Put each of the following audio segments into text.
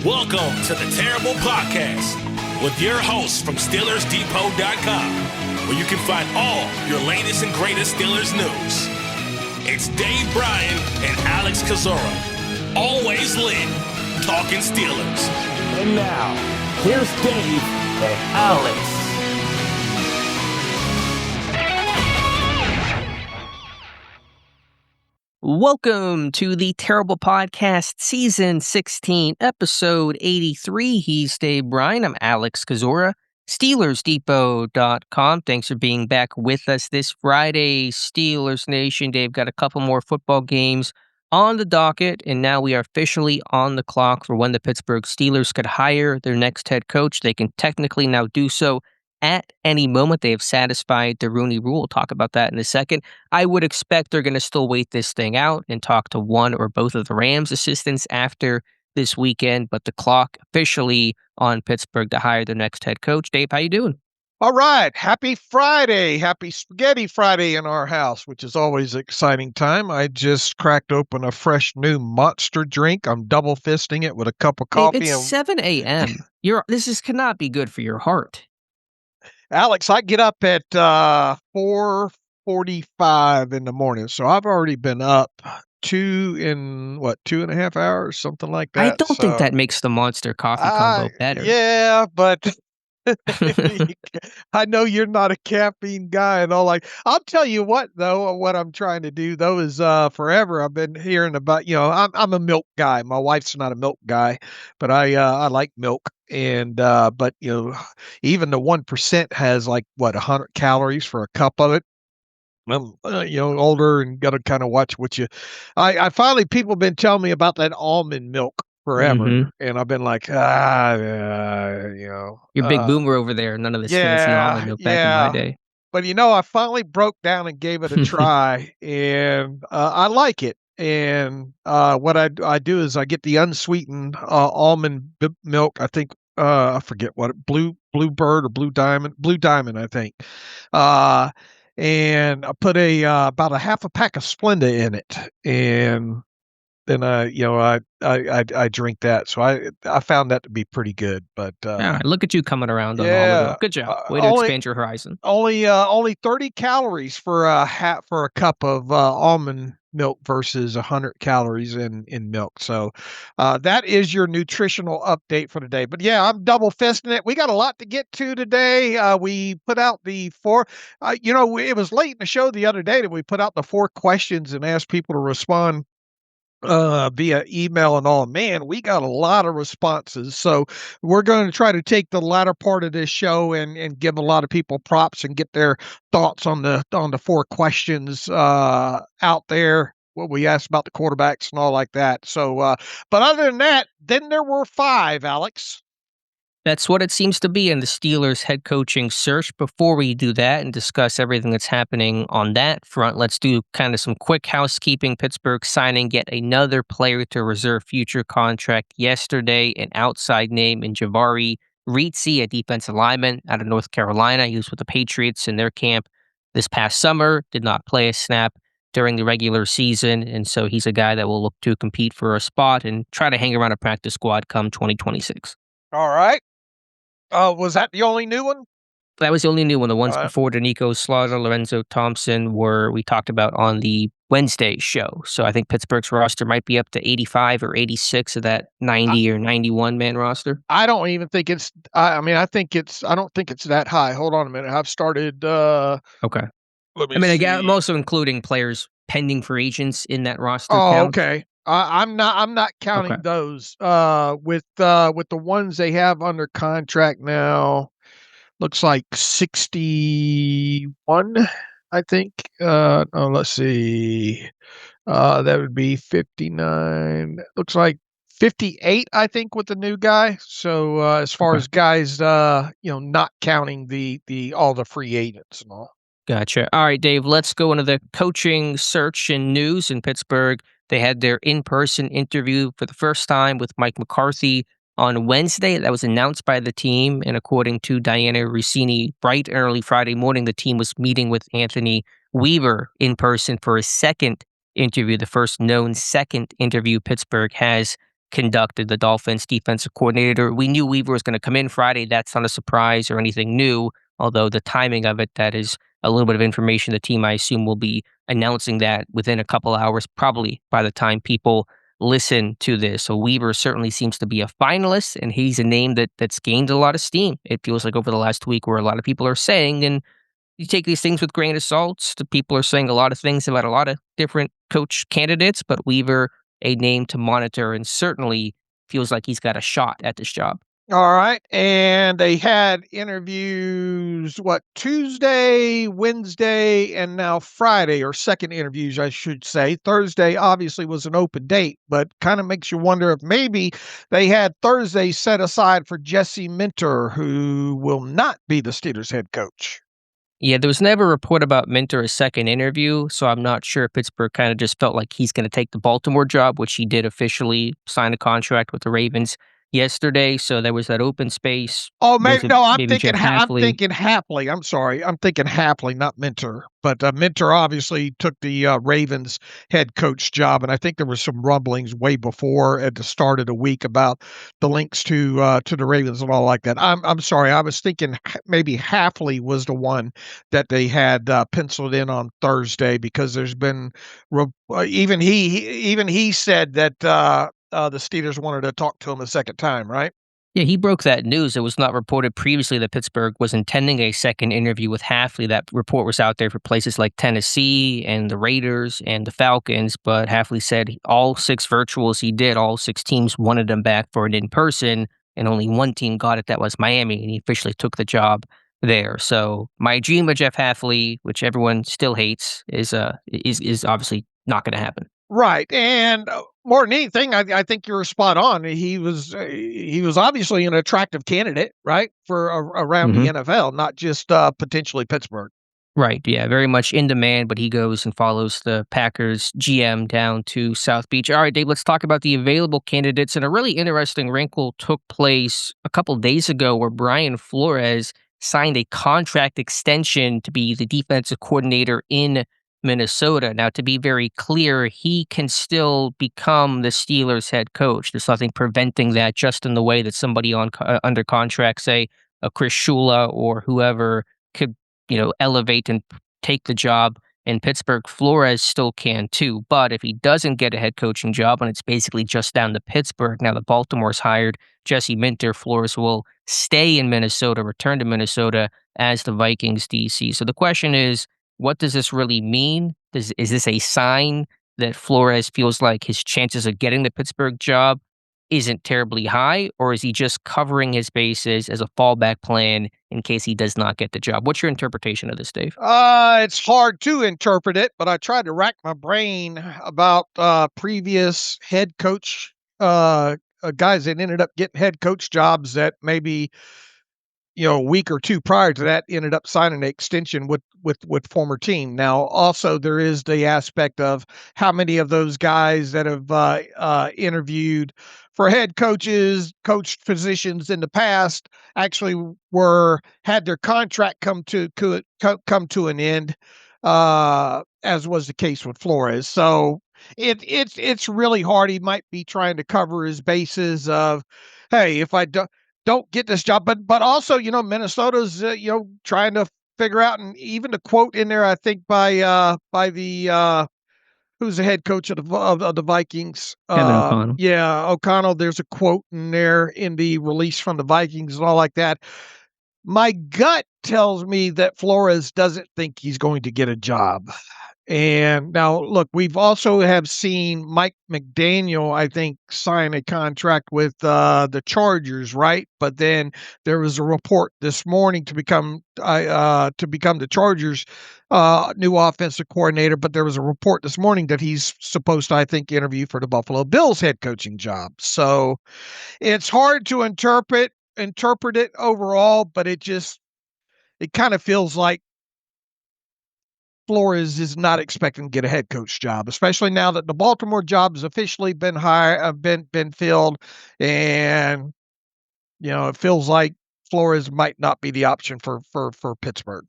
Welcome to the Terrible Podcast with your hosts from SteelersDepot.com, where you can find all your latest and greatest Steelers news. It's Dave Bryan and Alex Kozora, always lit, talking Steelers. And now, here's Dave and Alex. Welcome to the Terrible Podcast, Season 16, Episode 83. He's Dave Bryan. I'm Alex Kozora, SteelersDepot.com. Thanks for being back with us this Friday, Steelers Nation. Dave, got a couple more football games on the docket, and now we are officially on the clock for when the Pittsburgh Steelers could hire their next head coach. They can technically now do so at any moment. They have satisfied the Rooney Rule. We'll talk about that in a second. I would expect they're going to still wait this thing out and talk to one or both of the Rams assistants after this weekend, but the clock officially on Pittsburgh to hire their next head coach. Dave, how you doing? All right. Happy Friday. Happy Spaghetti Friday in our house, which is always an exciting time. I just cracked open a fresh new Monster drink. I'm double fisting it with a cup of coffee. Dave, it's 7 a.m. This cannot be good for your heart. Alex, I get up at 4:45 in the morning, so I've already been up 2.5 hours, something like that. I don't think that makes the Monster coffee combo better. Yeah, but I know you're not a caffeine guy and all. I'll tell you what, though, what I'm trying to do, though, is forever I've been hearing about, I'm a milk guy. My wife's not a milk guy, but I like milk. And but even the 1% has 100 calories for a cup of it. I'm older and got to kind of watch what you. I finally, people have been telling me about that almond milk forever, and I've been like, You're a big boomer over there. None of this fancy almond milk back in my day. But I finally broke down and gave it a try, and I like it. And what I do is I get the unsweetened almond milk. I think I forget what Bluebird or Blue Diamond, I think. And I put about a half a pack of Splenda in it, and then I drink that. So I found that to be pretty good. But look at you coming around on all of it. Good job. Way to expand your horizon. Only 30 calories for a cup of almond milk versus 100 calories in milk. So that is your nutritional update for today. But yeah, I'm double fisting it. We got a lot to get to today. We put out the four, it was late in the show the other day that we put out the 4 questions and asked people to respond via email and all. Man, we got a lot of responses. So we're going to try to take the latter part of this show and give a lot of people props and get their thoughts on the 4 questions out there. What we asked about the quarterbacks and all like that. So, but other than that, then there were 5, Alex. That's what it seems to be in the Steelers head coaching search. Before we do that and discuss everything that's happening on that front, let's do kind of some quick housekeeping. Pittsburgh signing yet another player to reserve future contract yesterday, an outside name in Javari Reetzy, a defensive lineman out of North Carolina. He was with the Patriots in their camp this past summer, did not play a snap during the regular season, and so he's a guy that will look to compete for a spot and try to hang around a practice squad come 2026. All right. Was that the only new one? That was the only new one. The ones before Danico Slaughter, Lorenzo Thompson we talked about on the Wednesday show. So I think Pittsburgh's roster might be up to 85 or 86 of that 90 or 91 man roster. I don't even think it's. I don't think it's that high. Hold on a minute. I've started. Okay. I'm also including players pending for agents in that roster. count. Okay. I'm not counting those. With the ones they have under contract now, looks like 61, I think. Let's see. That would be 59. Looks like 58, I think, with the new guy. So as far as guys, not counting the all the free agents and all. Gotcha. All right, Dave, let's go into the coaching search and news in Pittsburgh. They had their in-person interview for the first time with Mike McCarthy on Wednesday. That was announced by the team, and according to Diana Rossini, bright and early Friday morning, the team was meeting with Anthony Weaver in person for a second interview, the first known second interview Pittsburgh has conducted, the Dolphins defensive coordinator. We knew Weaver was going to come in Friday. That's not a surprise or anything new, although the timing of it, that is a little bit of information. The team, I assume, will be announcing that within a couple hours, probably by the time people listen to this. So Weaver certainly seems to be a finalist, and he's a name that's gained a lot of steam. It feels like over the last week, where a lot of people are saying, and you take these things with grain of salt. The people are saying a lot of things about a lot of different coach candidates, but Weaver, a name to monitor, and certainly feels like he's got a shot at this job. All right. And they had interviews, Tuesday, Wednesday, and now Friday, or second interviews, I should say. Thursday obviously was an open date, but kind of makes you wonder if maybe they had Thursday set aside for Jesse Minter, who will not be the Steelers head coach. Yeah, there was never a report about Minter's second interview, so I'm not sure if Pittsburgh kind of just felt like he's going to take the Baltimore job, which he did officially sign a contract with the Ravens yesterday. So there was that open space. Oh, There's maybe no. I'm maybe thinking. Jeff I'm Hafley. thinking Hapley. I'm sorry. I'm thinking Hapley, not Minter. But Minter obviously took the Ravens head coach job, and I think there were some rumblings way before at the start of the week about the links to the Ravens and all like that. I'm sorry. I was thinking maybe Hafley was the one that they had penciled in on Thursday, because there's been even he said that the Steelers wanted to talk to him a second time, right? Yeah, he broke that news. It was not reported previously that Pittsburgh was intending a second interview with Hafley. That report was out there for places like Tennessee and the Raiders and the Falcons, but Hafley said all 6 virtuals he did, all 6 teams wanted him back for an in-person, and only one team got it, that was Miami, and he officially took the job there. So my dream of Jeff Hafley, which everyone still hates, is obviously not going to happen. Right, and more than anything, I think you're spot on. He was obviously an attractive candidate, right, for around the NFL, not just potentially Pittsburgh. Right, yeah, very much in demand, but he goes and follows the Packers GM down to South Beach. All right, Dave, let's talk about the available candidates. And a really interesting wrinkle took place a couple days ago, where Brian Flores signed a contract extension to be the defensive coordinator in Minnesota. Now, to be very clear, he can still become the Steelers head coach. There's nothing preventing that, just in the way that somebody on under contract, say a Chris Shula or whoever, could elevate and take the job in Pittsburgh. Flores still can too, but if he doesn't get a head coaching job, and it's basically just down to Pittsburgh, now that Baltimore's hired Jesse Minter, Flores will stay in Minnesota, return to Minnesota as the Vikings DC. So the question is, what does this really mean? Is this a sign that Flores feels like his chances of getting the Pittsburgh job isn't terribly high, or is he just covering his bases as a fallback plan in case he does not get the job? What's your interpretation of this, Dave? It's hard to interpret it, but I tried to rack my brain about previous head coach guys that ended up getting head coach jobs that maybe a week or two prior to that ended up signing an extension with former team. Now, also there is the aspect of how many of those guys that have interviewed for head coached positions in the past actually had their contract come to an end, as was the case with Flores. So it's really hard. He might be trying to cover his bases of, hey, if I don't get this job, but also, Minnesota's, trying to figure out, and even the quote in there, I think by the, who's the head coach of the Vikings? Kevin O'Connell. Yeah, O'Connell. There's a quote in there in the release from the Vikings and all like that. My gut tells me that Flores doesn't think he's going to get a job. And now, look, we've also have seen Mike McDaniel, I think, sign a contract with the Chargers, right? But then there was a report this morning to become the Chargers' new offensive coordinator. But there was a report this morning that he's supposed to, I think, interview for the Buffalo Bills head coaching job. So it's hard to interpret it overall, but it kind of feels like Flores is not expecting to get a head coach job, especially now that the Baltimore job has officially been been filled, and it feels like Flores might not be the option for Pittsburgh.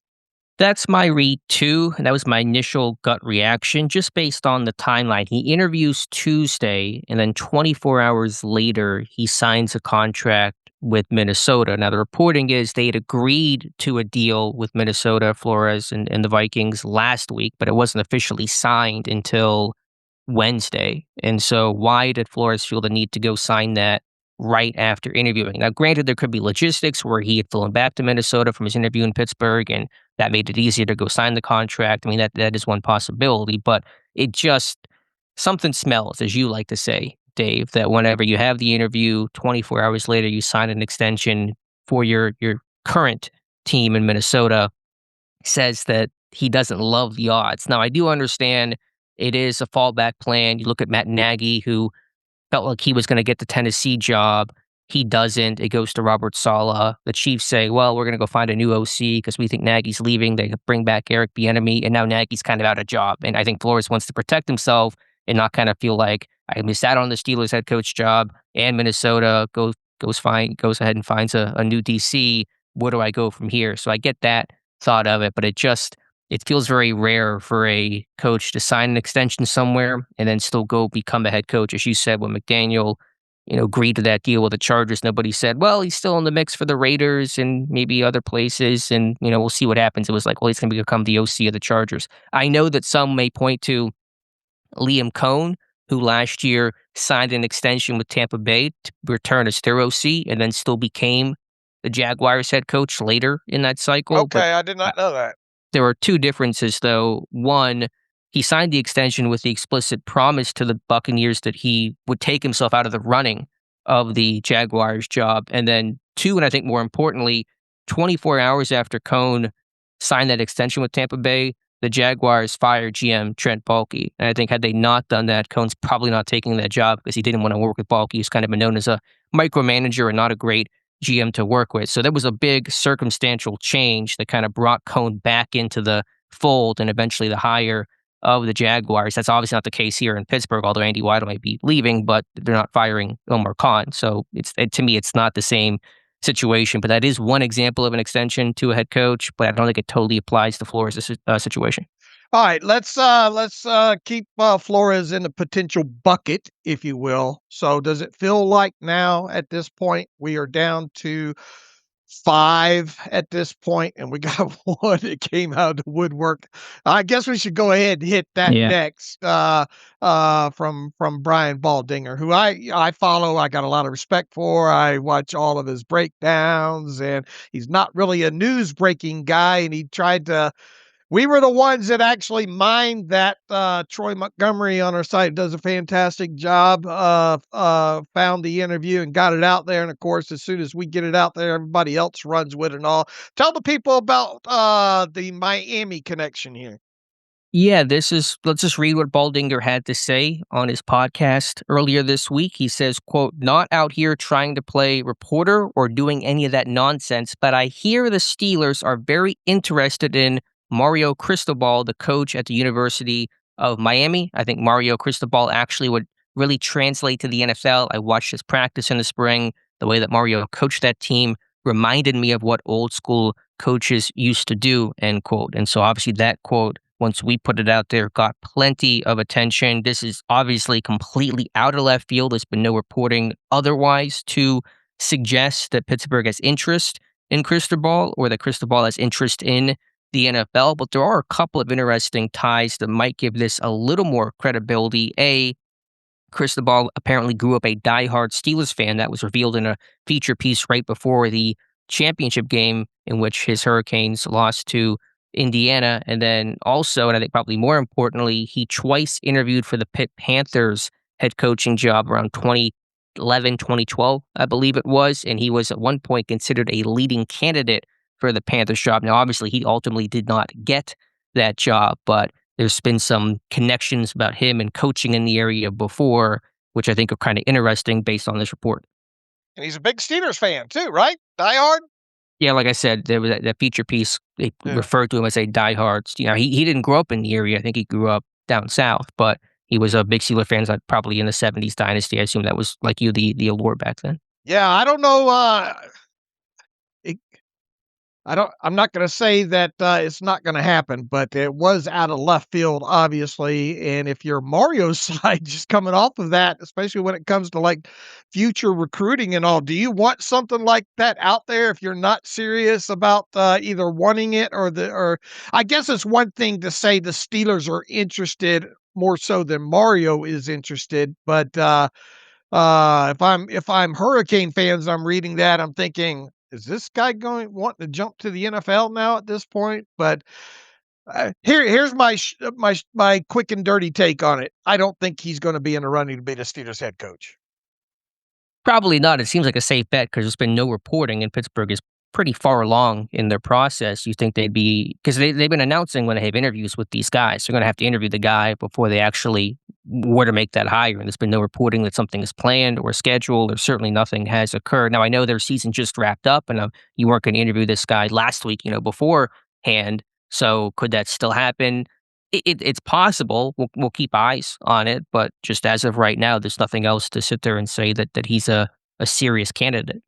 That's my read too, and that was my initial gut reaction, just based on the timeline. He interviews Tuesday, and then 24 hours later, he signs a contract with Minnesota. Now, the reporting is they had agreed to a deal with Minnesota, Flores, and the Vikings last week, but it wasn't officially signed until Wednesday. And so, why did Flores feel the need to go sign that right after interviewing? Now, granted, there could be logistics where he had flown back to Minnesota from his interview in Pittsburgh, and that made it easier to go sign the contract. I mean, that is one possibility, but it just something smells, as you like to say, Dave, that whenever you have the interview, 24 hours later, you sign an extension for your current team in Minnesota, says that he doesn't love the odds. Now, I do understand it is a fallback plan. You look at Matt Nagy, who felt like he was going to get the Tennessee job. He doesn't. It goes to Robert Saleh. The Chiefs say, well, we're going to go find a new OC because we think Nagy's leaving. They bring back Eric Bieniemy, and now Nagy's kind of out of job. And I think Flores wants to protect himself and not kind of feel like I missed out on the Steelers head coach job, and Minnesota goes ahead and finds a new DC. Where do I go from here? So I get that thought of it, but it feels very rare for a coach to sign an extension somewhere and then still go become a head coach. As you said, when McDaniel, agreed to that deal with the Chargers, nobody said, well, he's still in the mix for the Raiders and maybe other places, and, we'll see what happens. It was like, well, he's going to become the OC of the Chargers. I know that some may point to Liam Cohn, who last year signed an extension with Tampa Bay to return as their OC and then still became the Jaguars head coach later in that cycle. Okay, I did not know that. There are two differences, though. One, he signed the extension with the explicit promise to the Buccaneers that he would take himself out of the running of the Jaguars job. And then two, and I think more importantly, 24 hours after Cohn signed that extension with Tampa Bay, the Jaguars fired GM Trent Baalke. And I think had they not done that, Cohn's probably not taking that job because he didn't want to work with Baalke. He's kind of been known as a micromanager and not a great GM to work with. So that was a big circumstantial change that kind of brought Cohn back into the fold and eventually the hire of the Jaguars. That's obviously not the case here in Pittsburgh, although Andy Weidel might be leaving, but they're not firing Omar Khan. So to me, it's not the same situation, but that is one example of an extension to a head coach, but I don't think it totally applies to Flores' situation. All right, let's keep Flores in the potential bucket, if you will. So does it feel like now at this point we are down to 5 at this point, and we got one that came out of the woodwork? I guess we should go ahead and hit that next from Brian Baldinger, who I follow. I got a lot of respect for. I watch all of his breakdowns, and he's not really a news breaking guy, and he tried to. We were the ones that actually mined that. Troy Montgomery on our site does a fantastic job. Found the interview and got it out there. And of course, as soon as we get it out there, everybody else runs with it and all. Tell the people about the Miami connection here. Yeah, let's just read what Baldinger had to say on his podcast earlier this week. He says, quote, not out here trying to play reporter or doing any of that nonsense, but I hear the Steelers are very interested in Mario Cristobal, the coach at the University of Miami. I think Mario Cristobal actually would really translate to the NFL. I watched his practice in the spring. The way that Mario coached that team reminded me of what old school coaches used to do, end quote. And so obviously that quote, once we put it out there, got plenty of attention. This is obviously completely out of left field. There's been no reporting otherwise to suggest that Pittsburgh has interest in Cristobal or that Cristobal has interest in the NFL, but there are a couple of interesting ties that might give this a little more credibility. Cristobal apparently grew up a diehard Steelers fan. That was revealed in a feature piece right before the championship game in which his Hurricanes lost to Indiana. And then also, and I think probably more importantly, he twice interviewed for the Pitt Panthers head coaching job around 2011, 2012, I believe it was. And he was at one point considered a leading candidate for the Panthers job. Now, obviously, he ultimately did not get that job, but there's been some connections about him and coaching in the area before, which I think are kind of interesting based on this report. And he's a big Steelers fan too, right? Diehard? Yeah, like I said, there was that feature piece. They referred to him as a diehard. He didn't grow up in the area. I think he grew up down south, but he was a big Steelers fan, like probably in the 70s dynasty. I assume that was, like you, the allure back then. Yeah, I don't know. I'm not going to say that it's not going to happen, but it was out of left field, obviously. And if you're Mario's side, just coming off of that, especially when it comes to like future recruiting and all, do you want something like that out there if you're not serious about either wanting it or I guess it's one thing to say the Steelers are interested more so than Mario is interested, but if I'm Hurricane fans, I'm reading that, I'm thinking, is this guy going wanting to jump to the NFL now at this point? But here's my quick and dirty take on it. I don't think he's going to be in the running to be the Steelers head coach. Probably not. It seems like a safe bet because there's been no reporting, and Pittsburgh is pretty far along in their process. You think they'd be because they've been announcing when they have interviews with these guys, they're going to have to interview the guy before they actually were to make that hire. And there's been no reporting that something is planned or scheduled, or certainly nothing has occurred. Now I know their season just wrapped up, and you weren't going to interview this guy last week, beforehand. So could that still happen? It's possible. We'll keep eyes on it, but just as of right now, there's nothing else to sit there and say that he's a serious candidate.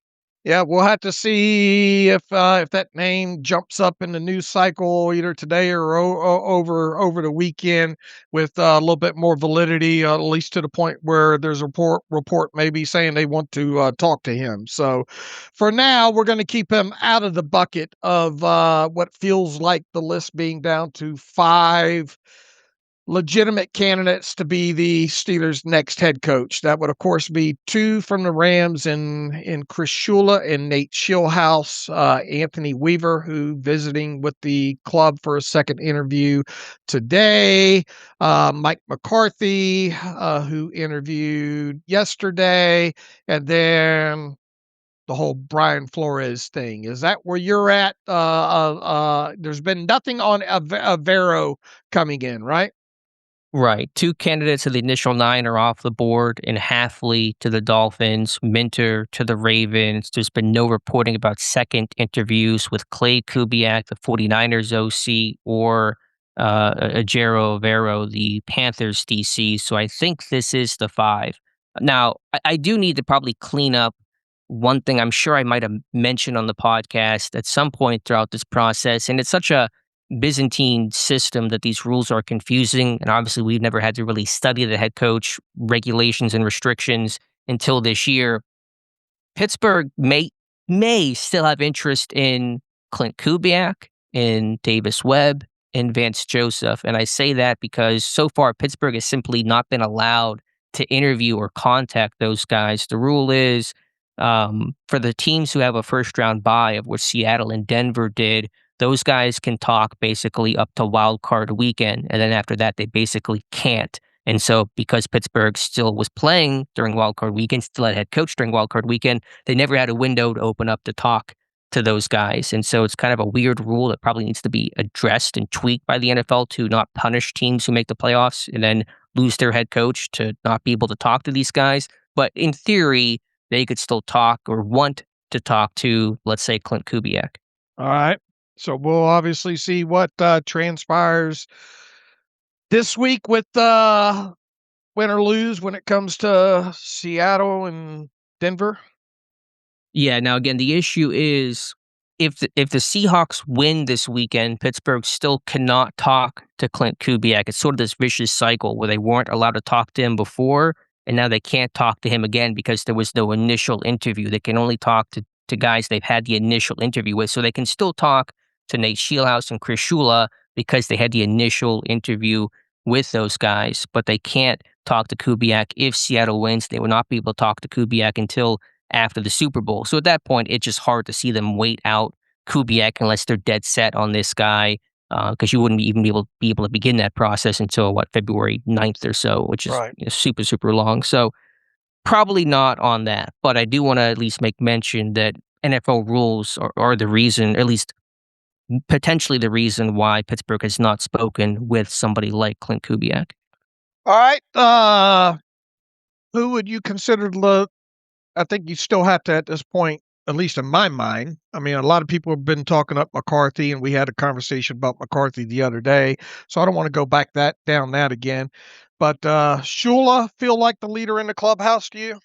Yeah, we'll have to see if that name jumps up in the news cycle either today or over the weekend with a little bit more validity, at least to the point where there's a report maybe saying they want to talk to him. So, for now, we're going to keep him out of the bucket of what feels like the list being down to 5 legitimate candidates to be the Steelers' next head coach. That would, of course, be 2 from the Rams in Chris Shula and Nate Schillhouse, Anthony Weaver, who visiting with the club for a second interview today, Mike McCarthy, who interviewed yesterday, and then the whole Brian Flores thing. Is that where you're at? There's been nothing on Avero coming in, right? Right. 2 candidates of the initial 9 are off the board, and Halfley to the Dolphins, Minter to the Ravens. There's been no reporting about second interviews with Clay Kubiak, the 49ers OC, or Ajero Vero, the Panthers DC. So I think this is the 5. Now, I do need to probably clean up one thing I'm sure I might have mentioned on the podcast at some point throughout this process, and it's such a Byzantine system that these rules are confusing. And obviously, we've never had to really study the head coach regulations and restrictions until this year. Pittsburgh may still have interest in Clint Kubiak, in Davis Webb, in Vance Joseph. And I say that because so far Pittsburgh has simply not been allowed to interview or contact those guys. The rule is for the teams who have a first round bye, of which Seattle and Denver did, those guys can talk basically up to wild card weekend. And then after that, they basically can't. And so because Pittsburgh still was playing during wild card weekend, still had head coach during wild card weekend, they never had a window to open up to talk to those guys. And so it's kind of a weird rule that probably needs to be addressed and tweaked by the NFL to not punish teams who make the playoffs and then lose their head coach to not be able to talk to these guys. But in theory, they could still talk or want to talk to, let's say, Clint Kubiak. All right. So we'll obviously see what transpires this week with win or lose when it comes to Seattle and Denver. Yeah. Now, again, the issue is if the Seahawks win this weekend, Pittsburgh still cannot talk to Clint Kubiak. It's sort of this vicious cycle where they weren't allowed to talk to him before, and now they can't talk to him again because there was no initial interview. They can only talk to guys they've had the initial interview with. So they can still talk to Nate Schillhouse and Chris Shula because they had the initial interview with those guys, but they can't talk to Kubiak. If Seattle wins, they will not be able to talk to Kubiak until after the Super Bowl. So at that point, it's just hard to see them wait out Kubiak unless they're dead set on this guy, because you wouldn't even be able to begin that process until February 9th or so, which is Right. super, super long. So probably not on that, but I do want to at least make mention that NFL rules are the reason, or at least potentially the reason why Pittsburgh has not spoken with somebody like Clint Kubiak. All right. Who would you consider I think you still have to, at this point, at least in my mind. I mean, a lot of people have been talking up McCarthy, and we had a conversation about McCarthy the other day, so I don't want to go back down that again. But Shula feel like the leader in the clubhouse to you?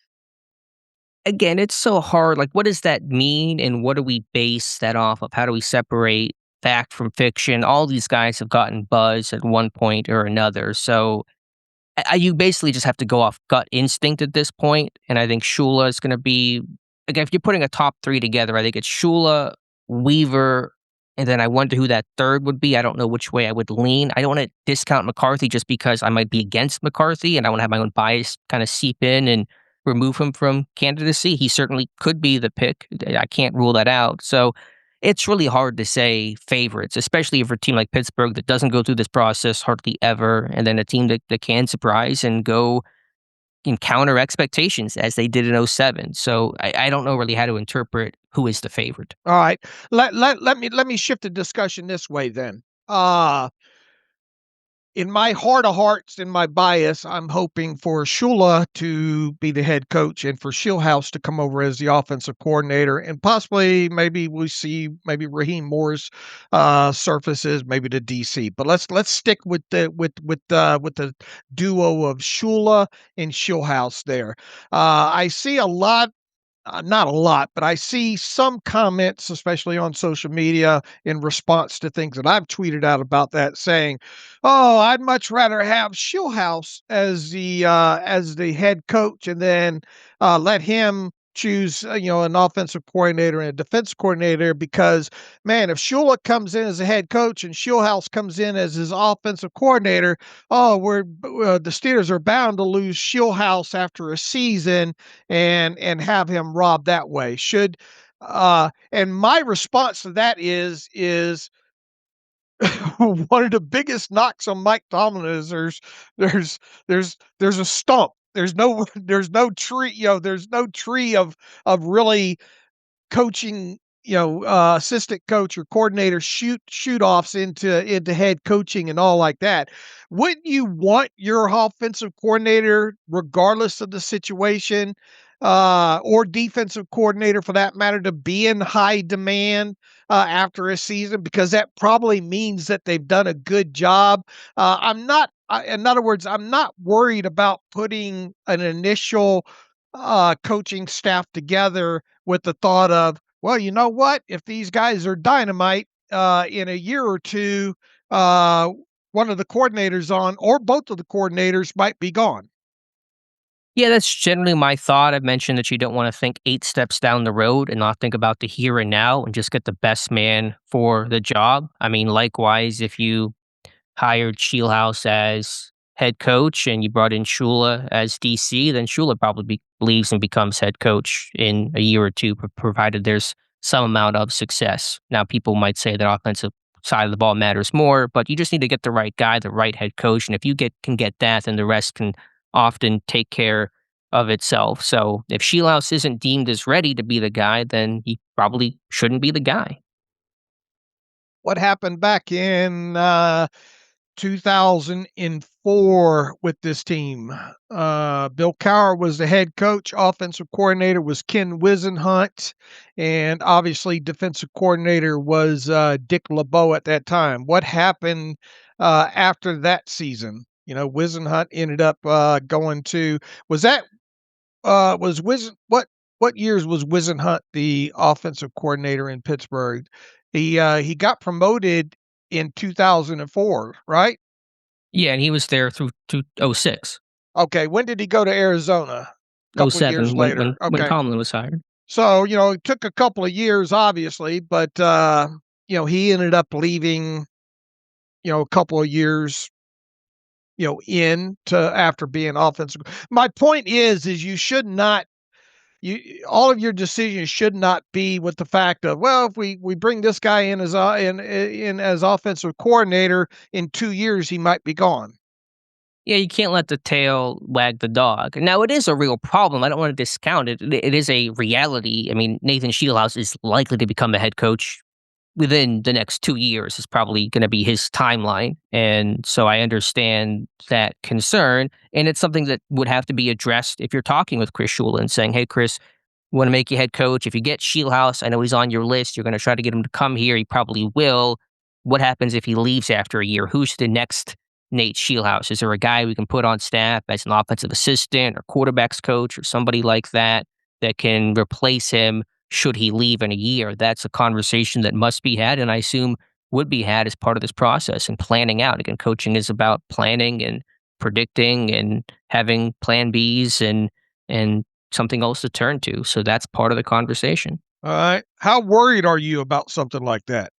again, it's so hard. Like, what does that mean, and what do we base that off of? How do we separate fact from fiction? All these guys have gotten buzz at one point or another. So you basically just have to go off gut instinct at this point. And I think Shula is going to be, again, if you're putting a top three together, I think it's Shula, Weaver, and then I wonder who that third would be. I don't know which way I would lean. I don't want to discount McCarthy just because I might be against McCarthy and I want to have my own bias kind of seep in and remove him from candidacy. He certainly could be the pick. I can't rule that out. So it's really hard to say favorites, especially for a team like Pittsburgh that doesn't go through this process hardly ever, and then a team that can surprise and go and counter expectations as they did in '07. So I don't know really how to interpret who is the favorite. All right. Let me shift the discussion this way then. In my heart of hearts, in my bias, I'm hoping for Shula to be the head coach and for Shieldhouse to come over as the offensive coordinator, and possibly maybe we see maybe Raheem Morris surfaces maybe to DC. But let's stick with the duo of Shula and Shieldhouse there. I see a lot, not a lot, but I see some comments, especially on social media, in response to things that I've tweeted out about that, saying, "Oh, I'd much rather have Shieldhouse as the head coach, and then let him choose, an offensive coordinator and a defense coordinator. Because, man, if Shula comes in as a head coach and Shieldhouse comes in as his offensive coordinator, oh, the Steelers are bound to lose Shieldhouse after a season and have him robbed that way. And my response to that is one of the biggest knocks on Mike Tomlin is there's there's a stump. There's no tree, there's no tree of really coaching, assistant coach or coordinator shoot offs into head coaching and all like that. Wouldn't you want your offensive coordinator, regardless of the situation, or defensive coordinator for that matter, to be in high demand after a season? Because that probably means that they've done a good job. In other words, I'm not worried about putting an initial coaching staff together with the thought of, well, you know what? If these guys are dynamite in a year or two, one of the coordinators or both of the coordinators might be gone. Yeah, that's generally my thought. I've mentioned that you don't want to think 8 steps down the road and not think about the here and now and just get the best man for the job. I mean, likewise, if you hired Shieldhouse as head coach and you brought in Shula as DC, then Shula probably leaves and becomes head coach in a year or two, provided there's some amount of success. Now, people might say that offensive side of the ball matters more, but you just need to get the right guy, the right head coach, and if you can get that, then the rest can often take care of itself. So if Shieldhouse isn't deemed as ready to be the guy, then he probably shouldn't be the guy. What happened back in 2004 with this team? Bill Cowher was the head coach. Offensive coordinator was Ken Wisenhunt, and obviously defensive coordinator was Dick LeBeau at that time. What happened after that season? Wisenhunt ended up going to. Was that was Wizen what years was Wisenhunt the offensive coordinator in Pittsburgh? He got promoted in 2004, right? Yeah, and he was there through to '06. Okay, when did he go to Arizona? A couple of years '07 when later. when Okay. Tomlin was hired. So, it took a couple of years, obviously, but, he ended up leaving, a couple of years, after being offensive. My point is you should not, all of your decisions should not be with the fact of, well, if we bring this guy in as offensive coordinator, in 2 years he might be gone. Yeah, you can't let the tail wag the dog. Now, it is a real problem. I don't want to discount it. It is a reality. I mean, Nathan Shieldhouse is likely to become a head coach within the next 2 years. Is probably going to be his timeline. And so I understand that concern. And it's something that would have to be addressed if you're talking with Chris Shula and saying, hey, Chris, we want to make you head coach. If you get Shieldhouse, I know he's on your list. You're going to try to get him to come here. He probably will. What happens if he leaves after a year? Who's the next Nate Shieldhouse? Is there a guy we can put on staff as an offensive assistant or quarterbacks coach or somebody like that? that can replace him should he leave in a year. That's a conversation that must be had, and I assume would be had as part of this process and planning out. Again, coaching is about planning and predicting and having plan Bs and something else to turn to. So that's part of the conversation. All right. How worried are you about something like that?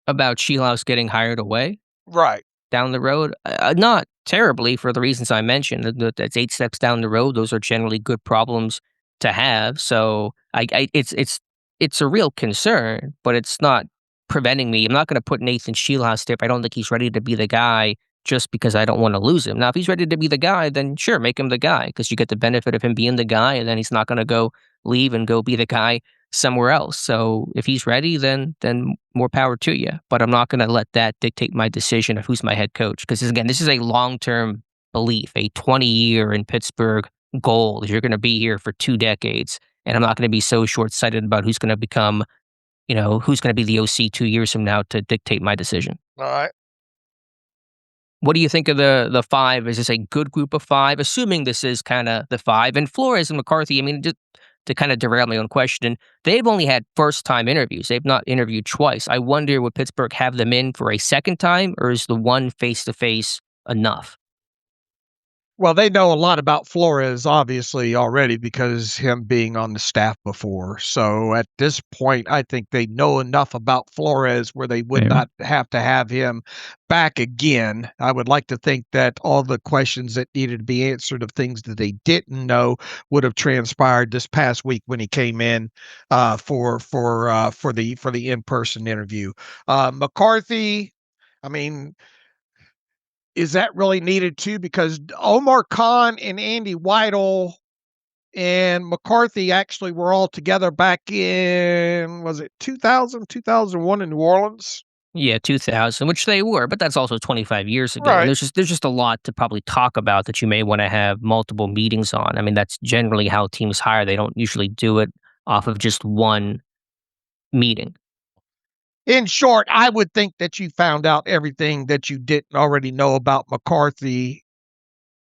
About Sheilhouse getting hired away Right. down the road, not terribly for the reasons I mentioned. That's 8 steps down the road. Those are generally good problems to have. So it's a real concern, but it's not preventing me. I'm not going to put Nathan Sheilhouse there if I don't think he's ready to be the guy just because I don't want to lose him. Now, if he's ready to be the guy, then sure, make him the guy because you get the benefit of him being the guy, and then he's not going to go leave and go be the guy somewhere else. So if he's ready, then more power to you. But I'm not going to let that dictate my decision of who's my head coach. Because again, this is a long-term belief, a 20-year in Pittsburgh goal. You're going to be here for 2 decades, and I'm not going to be so short-sighted about who's going to become, who's going to be the OC 2 years from now to dictate my decision. All right. What do you think of the 5? Is this a good group of 5? Assuming this is kind of the 5. And Flores and McCarthy, I mean, just to kind of derail my own question, they've only had first-time interviews. They've not interviewed twice. I wonder, would Pittsburgh have them in for a second time, or is the one face-to-face enough? Well, they know a lot about Flores, obviously, already because him being on the staff before. So at this point, I think they know enough about Flores where they would not have to have him back again. I would like to think that all the questions that needed to be answered of things that they didn't know would have transpired this past week when he came in for the in-person interview. McCarthy, I mean, is that really needed too? Because Omar Khan and Andy Weidel and McCarthy actually were all together back in, was it 2000, 2001 in New Orleans? Yeah, 2000, which they were, but that's also 25 years ago. And Right. there's just a lot to probably talk about that you may want to have multiple meetings on. I mean, that's generally how teams hire. They don't usually do it off of just one meeting. In short, I would think that you found out everything that you didn't already know about McCarthy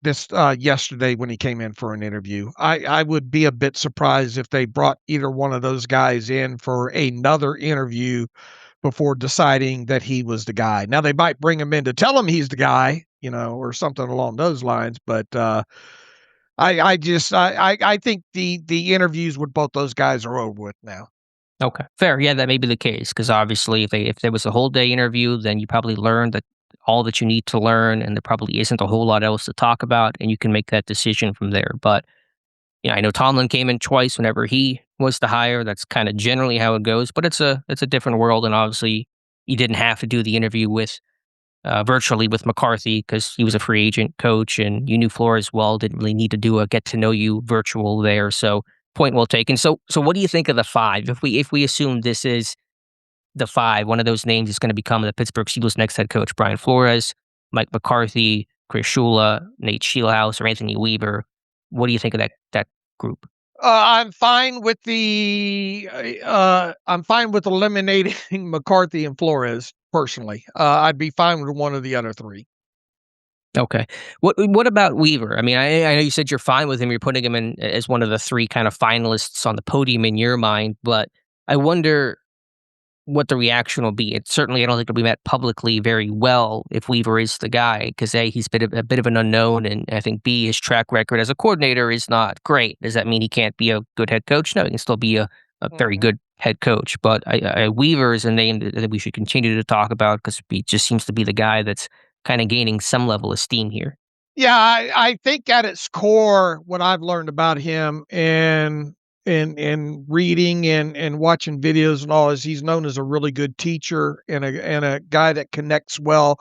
this yesterday when he came in for an interview. I would be a bit surprised if they brought either one of those guys in for another interview before deciding that he was the guy. Now they might bring him in to tell him he's the guy, or something along those lines. But I think the interviews with both those guys are over with now. Okay, fair. Yeah, that may be the case because obviously, if there was a whole day interview, then you probably learned that all that you need to learn, and there probably isn't a whole lot else to talk about, and you can make that decision from there. But I know Tomlin came in twice whenever he was the hire. That's kind of generally how it goes. But it's a different world, and obviously, you didn't have to do the interview with virtually with McCarthy because he was a free agent coach, and you knew Flores well. Didn't really need to do a get to know you virtual there. So point well taken. So what do you think of the 5? If we assume this is the 5, one of those names is going to become the Pittsburgh Steelers' next head coach: Brian Flores, Mike McCarthy, Chris Shula, Nate Sheilhouse, or Anthony Weaver. What do you think of that group? I'm fine with I'm fine with eliminating McCarthy and Flores personally. I'd be fine with one of the other 3. Okay. What about Weaver? I mean, I know you said you're fine with him. You're putting him in as one of the 3 kind of finalists on the podium in your mind, but I wonder what the reaction will be. Certainly, I don't think it'll be met publicly very well if Weaver is the guy, because A, he's a bit of an unknown, and I think B, his track record as a coordinator is not great. Does that mean he can't be a good head coach? No, he can still be a very Mhm. good head coach. But Weaver is a name that we should continue to talk about because he just seems to be the guy that's kind of gaining some level of steam here. Yeah, I think at its core, what I've learned about him and reading and watching videos and all is he's known as a really good teacher and a guy that connects well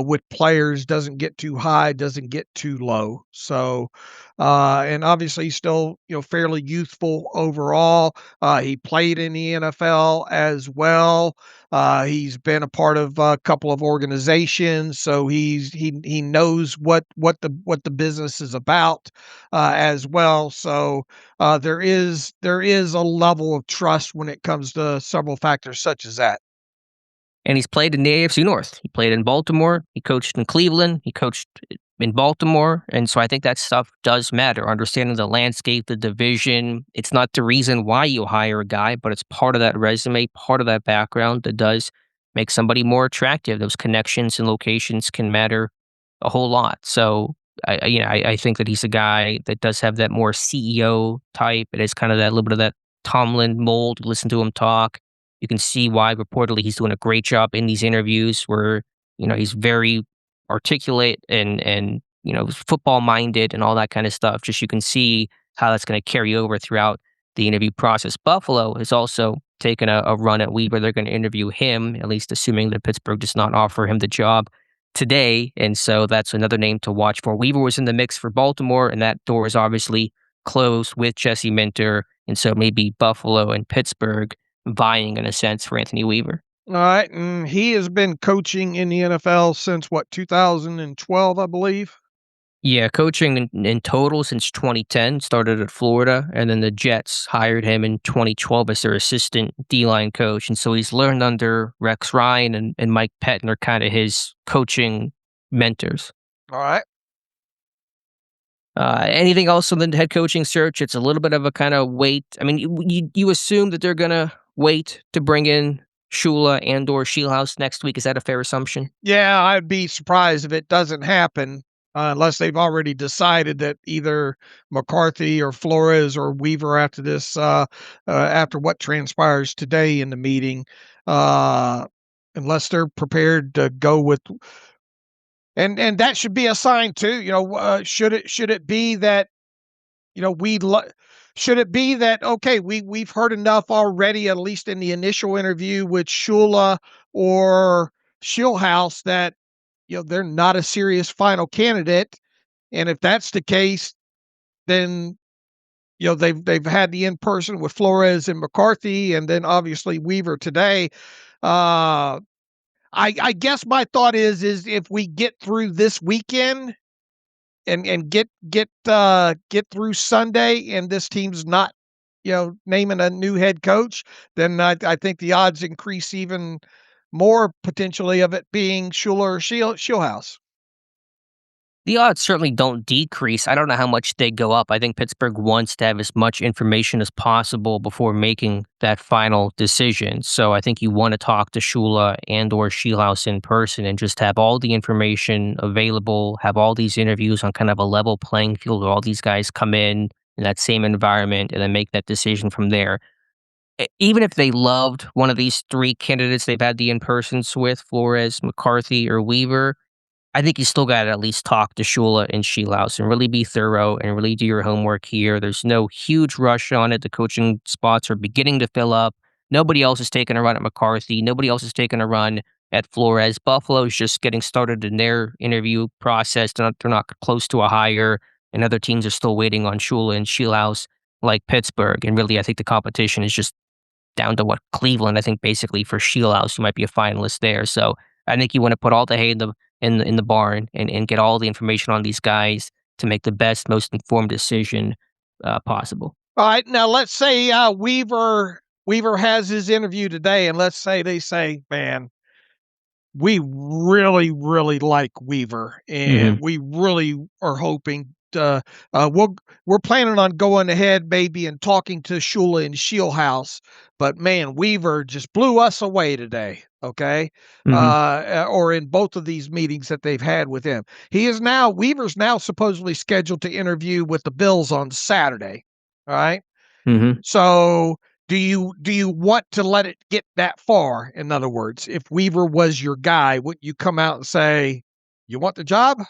with players, doesn't get too high, doesn't get too low. So and obviously he's still, fairly youthful overall. He played in the NFL as well. He's been a part of a couple of organizations, so he knows what the business is about as well. So there is a level of trust when it comes to several factors such as that. And he's played in the AFC North. He played in Baltimore. He coached in Cleveland. He coached in Baltimore. And so I think that stuff does matter. Understanding the landscape, the division. It's not the reason why you hire a guy, but it's part of that resume, part of that background that does make somebody more attractive. Those connections and locations can matter a whole lot. So I think that he's a guy that does have that more CEO type. It is kind of that little bit of that Tomlin mold. Listen to him talk. You can see why reportedly he's doing a great job in these interviews where, he's very articulate and football minded and all that kind of stuff. Just you can see how that's going to carry over throughout the interview process. Buffalo has also taken a run at Weaver. They're going to interview him, at least assuming that Pittsburgh does not offer him the job today. And so that's another name to watch for. Weaver was in the mix for Baltimore, and that door is obviously closed with Jesse Minter. And so maybe Buffalo and Pittsburgh vying in a sense for Anthony Weaver. All right, and he has been coaching in the NFL since 2012, I believe. Yeah, coaching in total since 2010, started at Florida, and then the Jets hired him in 2012 as their assistant D-line coach. And so he's learned under Rex Ryan and Mike Pettine are kind of his coaching mentors. All right. Anything else on the head coaching search? It's a little bit of a kind of wait. I mean, you assume that they're going to wait to bring in Shula and or Shieldhouse next week. Is that a fair assumption? Yeah, I'd be surprised if it doesn't happen unless they've already decided that either McCarthy or Flores or Weaver after this, after what transpires today in the meeting, unless they're prepared to go with. And that should be a sign too. Should it be that should it be that, okay, we've heard enough already, at least in the initial interview with Shula or Shieldhouse, that they're not a serious final candidate, and if that's the case, then they've had the in person with Flores and McCarthy, and then obviously Weaver today. I guess my thought is if we get through this weekend and get through Sunday, and this team's not naming a new head coach, then I think the odds increase even more potentially of it being Shula or Shieldhouse. The odds certainly don't decrease. I don't know how much they go up. I think Pittsburgh wants to have as much information as possible before making that final decision. So I think you want to talk to Shula and or Shieldhouse in person and just have all the information available, have all these interviews on kind of a level playing field where all these guys come in that same environment and then make that decision from there. Even if they loved one of these three candidates they've had the in-persons with, Flores, McCarthy, or Weaver, I think you still got to at least talk to Shula and Shieldhouse and really be thorough and really do your homework here. There's no huge rush on it. The coaching spots are beginning to fill up. Nobody else is taking a run at McCarthy. Nobody else is taking a run at Flores. Buffalo's just getting started in their interview process. They're not close to a hire, and other teams are still waiting on Shula and Shieldhouse like Pittsburgh. And really, I think the competition is just down to Cleveland, I think, basically for Shieldhouse, who might be a finalist there. So I think you want to put all the hay in the barn and get all the information on these guys to make the best, most informed decision possible. All right, now let's say Weaver has his interview today, and let's say they say, man, we really, really like Weaver, and we really are hoping we're planning on going ahead maybe and talking to Shula and Shieldhouse, but man, Weaver just blew us away today. Okay. Or in both of these meetings that they've had with him. Weaver's now supposedly scheduled to interview with the Bills on Saturday. All right. So do you want to let it get that far? In other words, if Weaver was your guy, would you come out and say, you want the job?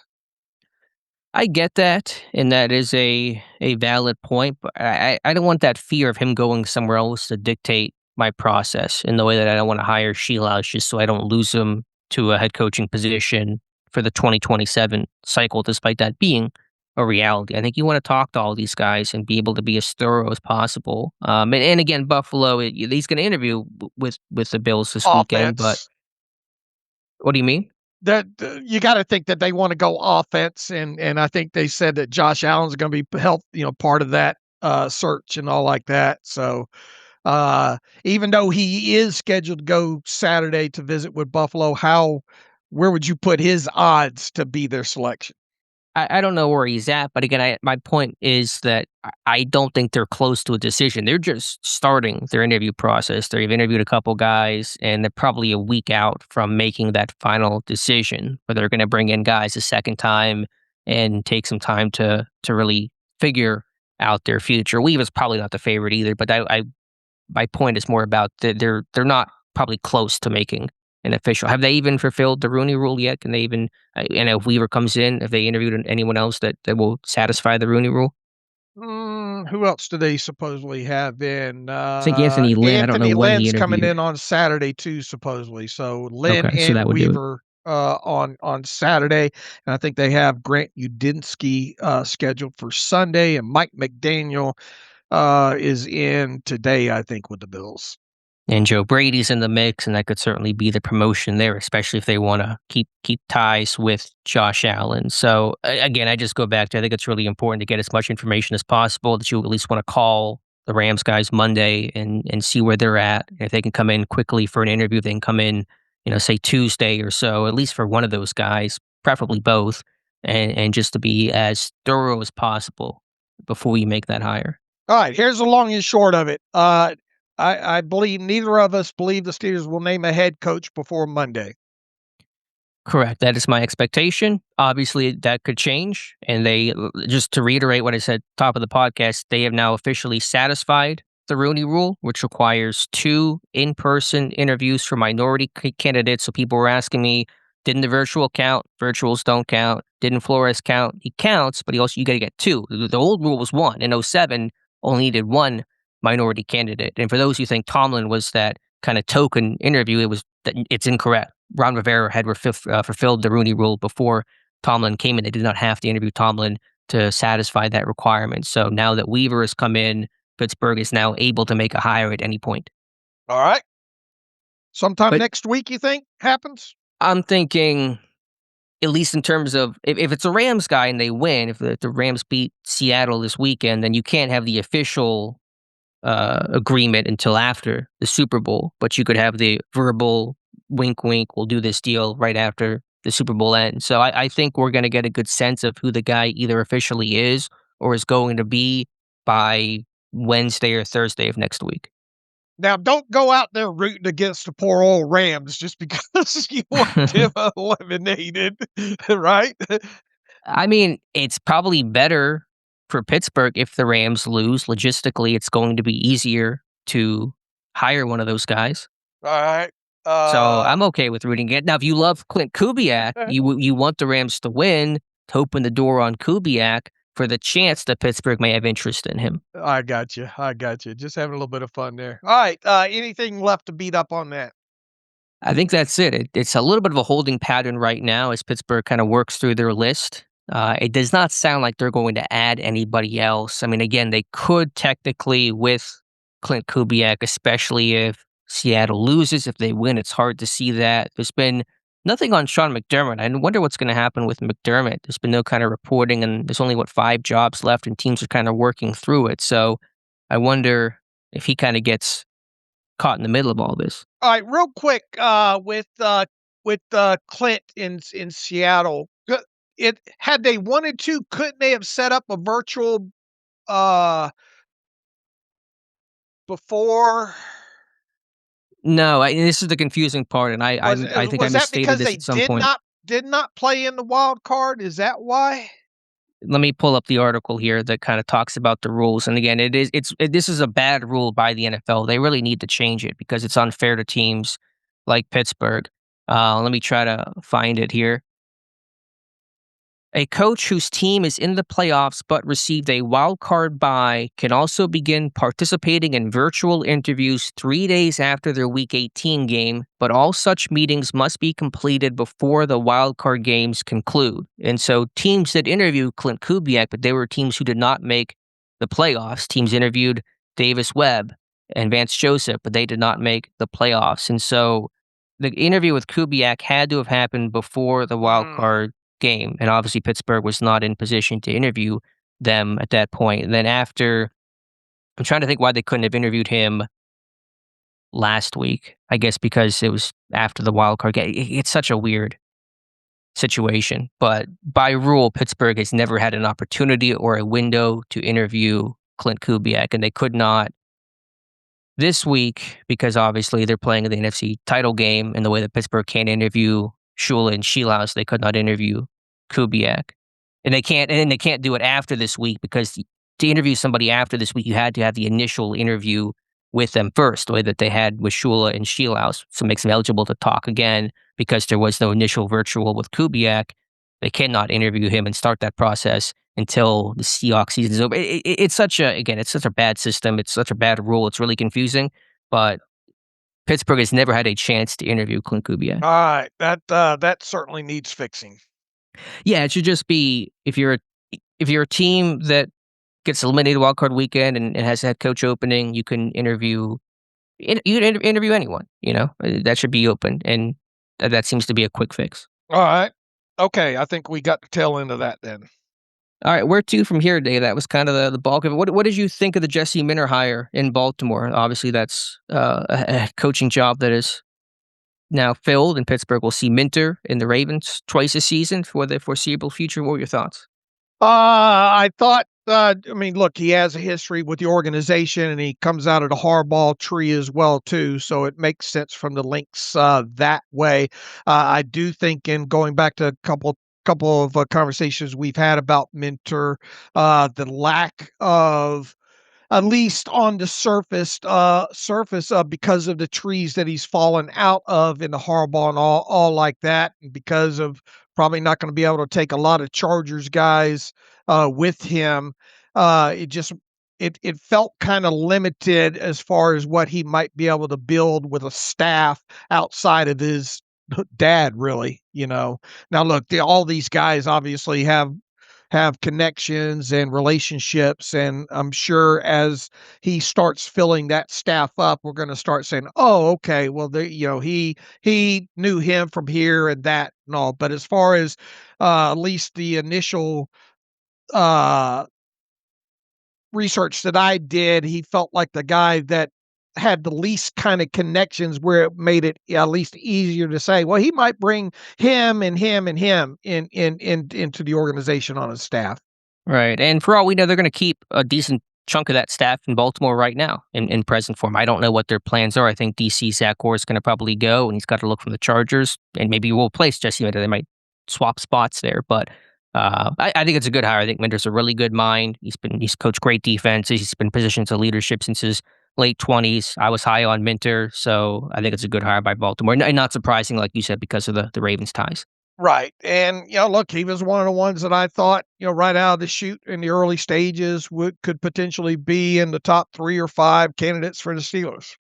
I get that, and that is a valid point, but I don't want that fear of him going somewhere else to dictate my process in the way that I don't want to hire Shieldhouse just so I don't lose him to a head coaching position for the 2027 cycle, despite that being a reality. I think you want to talk to all these guys and be able to be as thorough as possible. And again, Buffalo, he's going to interview with the Bills this weekend, but what do you mean? That you got to think that they want to go offense, and I think they said that Josh Allen's going to be part of that search and all like that. So Even though he is scheduled to go Saturday to visit with Buffalo, where would you put his odds to be their selection? I don't know where he's at, but again, my point is that I don't think they're close to a decision. They're just starting their interview process. They've interviewed a couple guys, and they're probably a week out from making that final decision where they're going to bring in guys a second time and take some time to really figure out their future. Weaver's probably not the favorite either, but my point is more about they're not probably close to making an official. Have they even fulfilled the Rooney Rule yet? Can they even? And if Weaver comes in, have they interviewed anyone else that will satisfy the Rooney Rule? Who else do they supposedly have in? I think Anthony Lynn. I don't know Anthony when he Lynn's coming interviewed. in on Saturday too, supposedly. So Lynn Okay, so and that would do it. Weaver on Saturday, and I think they have Grant Udinski scheduled for Sunday, and Mike McDaniel is in today, I think, with the Bills. And Joe Brady's in the mix, and that could certainly be the promotion there, especially if they want to keep ties with Josh Allen. So again, I just go back to I think it's really important to get as much information as possible that you at least want to call the Rams guys Monday and see where they're at. If they can come in quickly for an interview, they can come in, say Tuesday or so, at least for one of those guys, preferably both, and just to be as thorough as possible before you make that hire. All right, here's the long and short of it. I believe neither of us believe the Steelers will name a head coach before Monday. Correct. That is my expectation. Obviously, that could change. And just to reiterate what I said top of the podcast, they have now officially satisfied the Rooney Rule, which requires 2 in-person interviews for minority candidates. So people were asking me, didn't the virtual count? Virtuals don't count. Didn't Flores count? He counts, but you got to get 2. The old rule was 1. In '07, only needed 1 minority candidate. And for those who think Tomlin was that kind of token interview, it's incorrect. Ron Rivera had fulfilled the Rooney Rule before Tomlin came in. They did not have to interview Tomlin to satisfy that requirement. So now that Weaver has come in, Pittsburgh is now able to make a hire at any point. All right. Sometime But next week, you think happens? I'm thinking, at least in terms of if it's a Rams guy and they win, if the Rams beat Seattle this weekend, then you can't have the official agreement until after the Super Bowl. But you could have the verbal wink, wink, we'll do this deal right after the Super Bowl ends. So I think we're going to get a good sense of who the guy either officially is or is going to be by Wednesday or Thursday of next week. Now, don't go out there rooting against the poor old Rams just because you want them eliminated, right? I mean, it's probably better for Pittsburgh if the Rams lose. Logistically, it's going to be easier to hire one of those guys. All right. So I'm okay with rooting it. Now, if you love Clint Kubiak, you want the Rams to win to open the door on Kubiak for the chance that Pittsburgh may have interest in him. I got you. Just having a little bit of fun there. All right. Anything left to beat up on that? I think that's it. It's a little bit of a holding pattern right now as Pittsburgh kind of works through their list. It does not sound like they're going to add anybody else. I mean, again, they could technically with Clint Kubiak, especially if Seattle loses. If they win, it's hard to see that. There's been nothing on Sean McDermott. I wonder what's going to happen with McDermott. There's been no kind of reporting, and there's only, 5 jobs left, and teams are kind of working through it. So I wonder if he kind of gets caught in the middle of all this. All right, real quick, with Clint in Seattle, had they wanted to, couldn't they have set up a virtual before? No, this is the confusing part, and I think I Was that misstated because this they at some point. did not play in the wild card? Is that why? Let me pull up the article here that kind of talks about the rules. And again, this is a bad rule by the NFL. They really need to change it because it's unfair to teams like Pittsburgh. Let me try to find it here. A coach whose team is in the playoffs but received a wild card bye can also begin participating in virtual interviews 3 days after their Week 18 game, but all such meetings must be completed before the wild card games conclude. And so teams that interview Clint Kubiak, but they were teams who did not make the playoffs. Teams interviewed Davis Webb and Vance Joseph, but they did not make the playoffs. And so the interview with Kubiak had to have happened before the wild card game, and obviously Pittsburgh was not in position to interview them at that point. And then after, I'm trying to think why they couldn't have interviewed him last week. I guess because it was after the wild card game. It's such a weird situation. But by rule, Pittsburgh has never had an opportunity or a window to interview Clint Kubiak, and they could not this week because obviously they're playing in the NFC title game, and the way that Pittsburgh can't interview Shula and Shilaus, they could not interview Kubiak. And they can't do it after this week because to interview somebody after this week, you had to have the initial interview with them first, the way that they had with Shula and Shilaus. So it makes them eligible to talk again because there was no initial virtual with Kubiak. They cannot interview him and start that process until the Seahawks season is over. It's such a bad system. It's such a bad rule. It's really confusing. But Pittsburgh has never had a chance to interview Clint Kubiak. All right, that certainly needs fixing. Yeah, it should just be if you're a team that gets eliminated wild card weekend and has a head coach opening, you can interview anyone. That should be open, and that seems to be a quick fix. All right, okay, I think we got the tail end of that then. All right, where to from here, Dave? That was kind of the bulk of it. What did you think of the Jesse Minter hire in Baltimore? Obviously, that's a coaching job that is now filled, and Pittsburgh will see Minter in the Ravens twice a season for the foreseeable future. What were your thoughts? I thought, look, he has a history with the organization, and he comes out of the Harbaugh tree as well, too. So it makes sense from the links that way. I do think, in going back to a couple of conversations we've had about Minter, the lack of, at least on the surface, because of the trees that he's fallen out of in the Harbaugh and all like that, and because of probably not going to be able to take a lot of Chargers guys with him. It felt kind of limited as far as what he might be able to build with a staff outside of his dad, really. Now, look, all these guys obviously have connections and relationships, and I'm sure as he starts filling that staff up, we're going to start saying, "Oh, okay, well, he knew him from here and that and all." But as far as at least the initial uh, research that I did, he felt like the guy that had the least kind of connections, where it made it at least easier to say, well, he might bring him and him and him into the organization on his staff. Right. And for all we know, they're going to keep a decent chunk of that staff in Baltimore right now in present form. I don't know what their plans are. I think DC Zach Orr is going to probably go, and he's got to look from the Chargers, and maybe we'll place Jesse Minter. They might swap spots there, but I think it's a good hire. I think Minter's a really good mind. He's coached great defenses. He's been in positions of leadership since his late 20s. I was high on Minter, so I think it's a good hire by Baltimore. And not surprising, like you said, because of the Ravens ties. Right. And, look, he was one of the ones that I thought, right out of the chute in the early stages could potentially be in the top 3 or 5 candidates for the Steelers.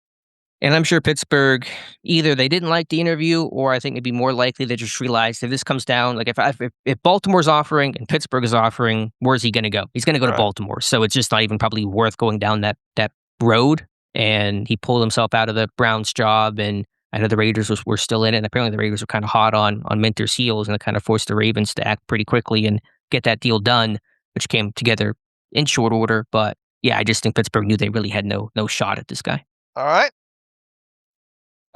And I'm sure Pittsburgh, either they didn't like the interview, or I think it'd be more likely they just realized if this comes down, like if Baltimore's offering and Pittsburgh is offering, where's he going to go? He's going to go to Baltimore. So it's just not even probably worth going down that road. And he pulled himself out of the Browns job, and I know the Raiders were still in it. And apparently the Raiders were kind of hot on Minter's heels, and it kind of forced the Ravens to act pretty quickly and get that deal done, which came together in short order. But yeah, I just think Pittsburgh knew they really had no shot at this guy. All right.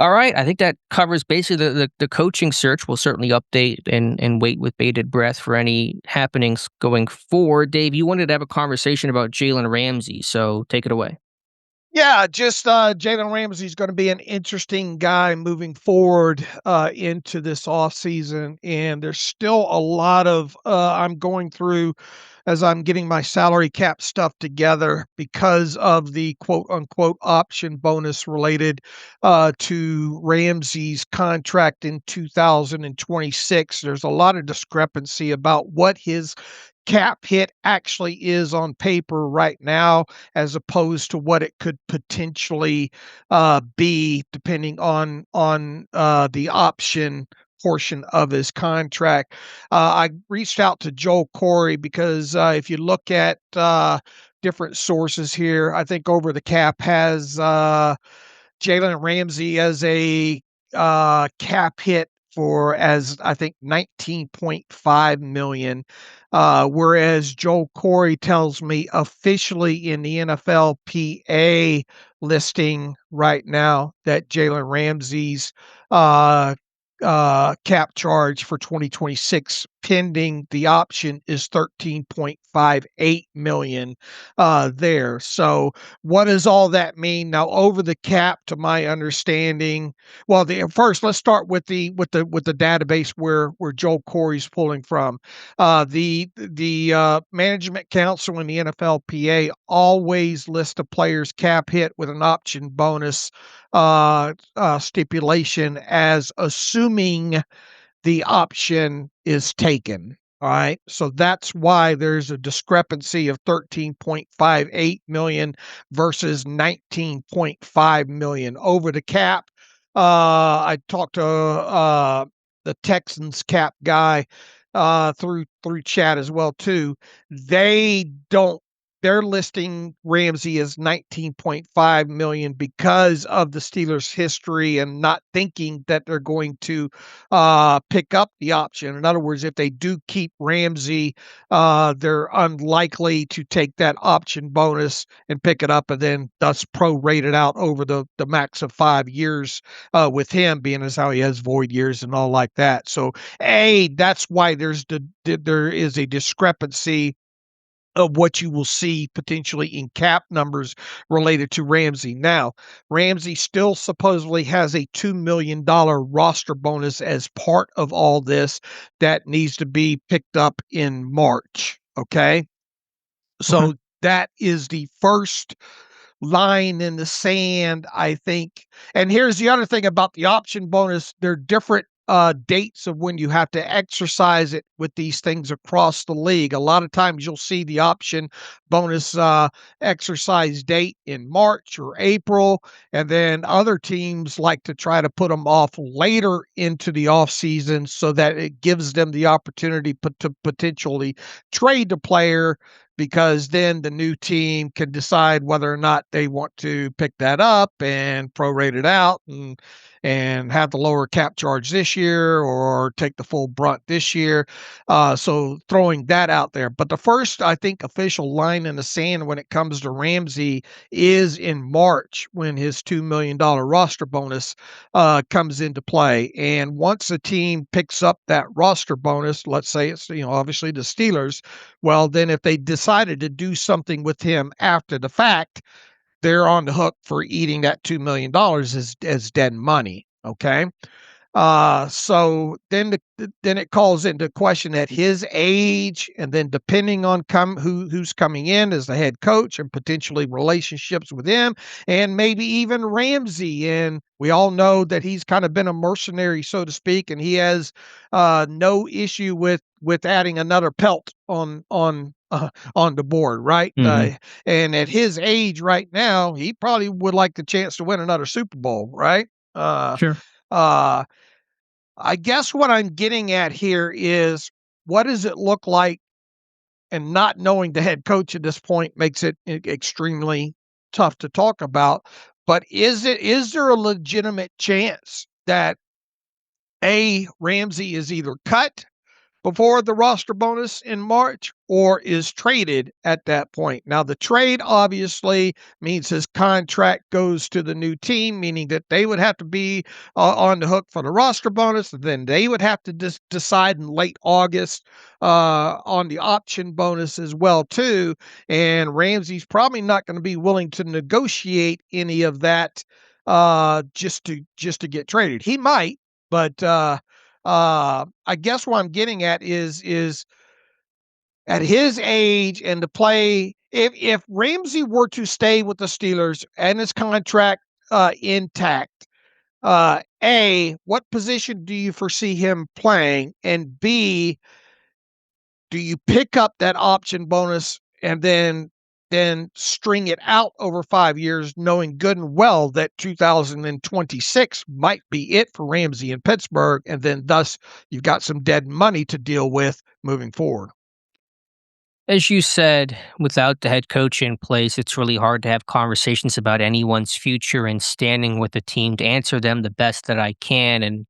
All right, I think that covers basically the coaching search. We'll certainly update and wait with bated breath for any happenings going forward. Dave, you wanted to have a conversation about Jalen Ramsey, so take it away. Yeah, just Jalen Ramsey is going to be an interesting guy moving forward into this offseason. And there's still a lot of I'm going through as I'm getting my salary cap stuff together because of the quote unquote option bonus related to Ramsey's contract in 2026. There's a lot of discrepancy about what his cap hit actually is on paper right now, as opposed to what it could potentially be, depending on the option portion of his contract. I reached out to Joel Corey because if you look at different sources here, I think Over the Cap has Jalen Ramsey as a cap hit for as I think 19.5 million. Whereas Joel Corey tells me officially in the NFLPA listing right now that Jalen Ramsey's cap charge for 2026 pending the option is 13.58 million there. So what does all that mean now over the cap? To my understanding, well, first let's start with the database where Joel Corey's pulling from. The management council in the NFLPA always lists a player's cap hit with an option bonus stipulation as assuming the option is taken. All right. So that's why there's a discrepancy of 13.58 million versus 19.5 million over the cap. I talked to the Texans cap guy through chat as well too. They're listing Ramsey as 19.5 million because of the Steelers' history and not thinking that they're going to pick up the option. In other words, if they do keep Ramsey, they're unlikely to take that option bonus and pick it up and then thus prorate it out over the max of 5 years with him, being as how he has void years and all like that. So, that's why there is a discrepancy of what you will see potentially in cap numbers related to Ramsey. Now, Ramsey still supposedly has a $2 million roster bonus as part of all this that needs to be picked up in March. Okay. So that is the first line in the sand, I think. And here's the other thing about the option bonus. There are different dates of when you have to exercise it with these things across the league. A lot of times you'll see the option bonus exercise date in March or April, and then other teams like to try to put them off later into the off season so that it gives them the opportunity to potentially trade the player, because then the new team can decide whether or not they want to pick that up and prorate it out and have the lower cap charge this year or take the full brunt this year. So throwing that out there. But the first, I think, official line in the sand when it comes to Ramsey is in March when his $2 million roster bonus comes into play. And once a team picks up that roster bonus, let's say it's, obviously the Steelers, well, then if they decided to do something with him after the fact, they're on the hook for eating that $2 million as dead money. Okay. So then it calls into question at his age, and then depending on who's coming in as the head coach and potentially relationships with him, and maybe even Ramsey. And we all know that he's kind of been a mercenary, so to speak, and he has no issue with adding another pelt on the board, right? And at his age right now, he probably would like the chance to win another Super Bowl, right? Sure. I guess what I'm getting at here is, what does it look like? And not knowing the head coach at this point makes it extremely tough to talk about. But is there a legitimate chance that Ramsey is either cut before the roster bonus in March or is traded at that point? Now, the trade obviously means his contract goes to the new team, meaning that they would have to be on the hook for the roster bonus. And then they would have to decide in late August on the option bonus as well, too. And Ramsey's probably not going to be willing to negotiate any of that just to get traded. He might, but I guess what I'm getting at is at his age and to play, if Ramsey were to stay with the Steelers and his contract intact, what position do you foresee him playing? And B, do you pick up that option bonus and then string it out over 5 years, knowing good and well that 2026 might be it for Ramsey in Pittsburgh, and then thus you've got some dead money to deal with moving forward? As you said, without the head coach in place, it's really hard to have conversations about anyone's future, and standing with the team to answer them the best that I can. And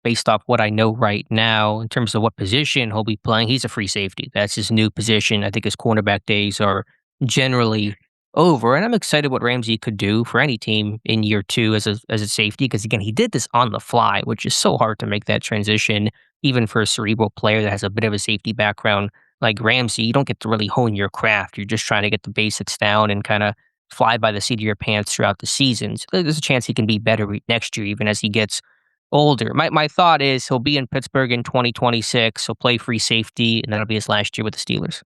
based off what I know right now in terms of what position he'll be playing, he's a free safety. That's his new position. I think his cornerback days are generally over, and I'm excited what Ramsey could do for any team in year two as a safety because again, he did this on the fly, which is so hard to make that transition, even for a cerebral player that has a bit of a safety background like Ramsey. You don't get to really hone your craft. You're just trying to get the basics down and kind of fly by the seat of your pants throughout the season. So there's a chance he can be better next year, even as he gets older. My thought is he'll be in Pittsburgh in 2026. He'll play free safety, and that'll be his last year with the Steelers.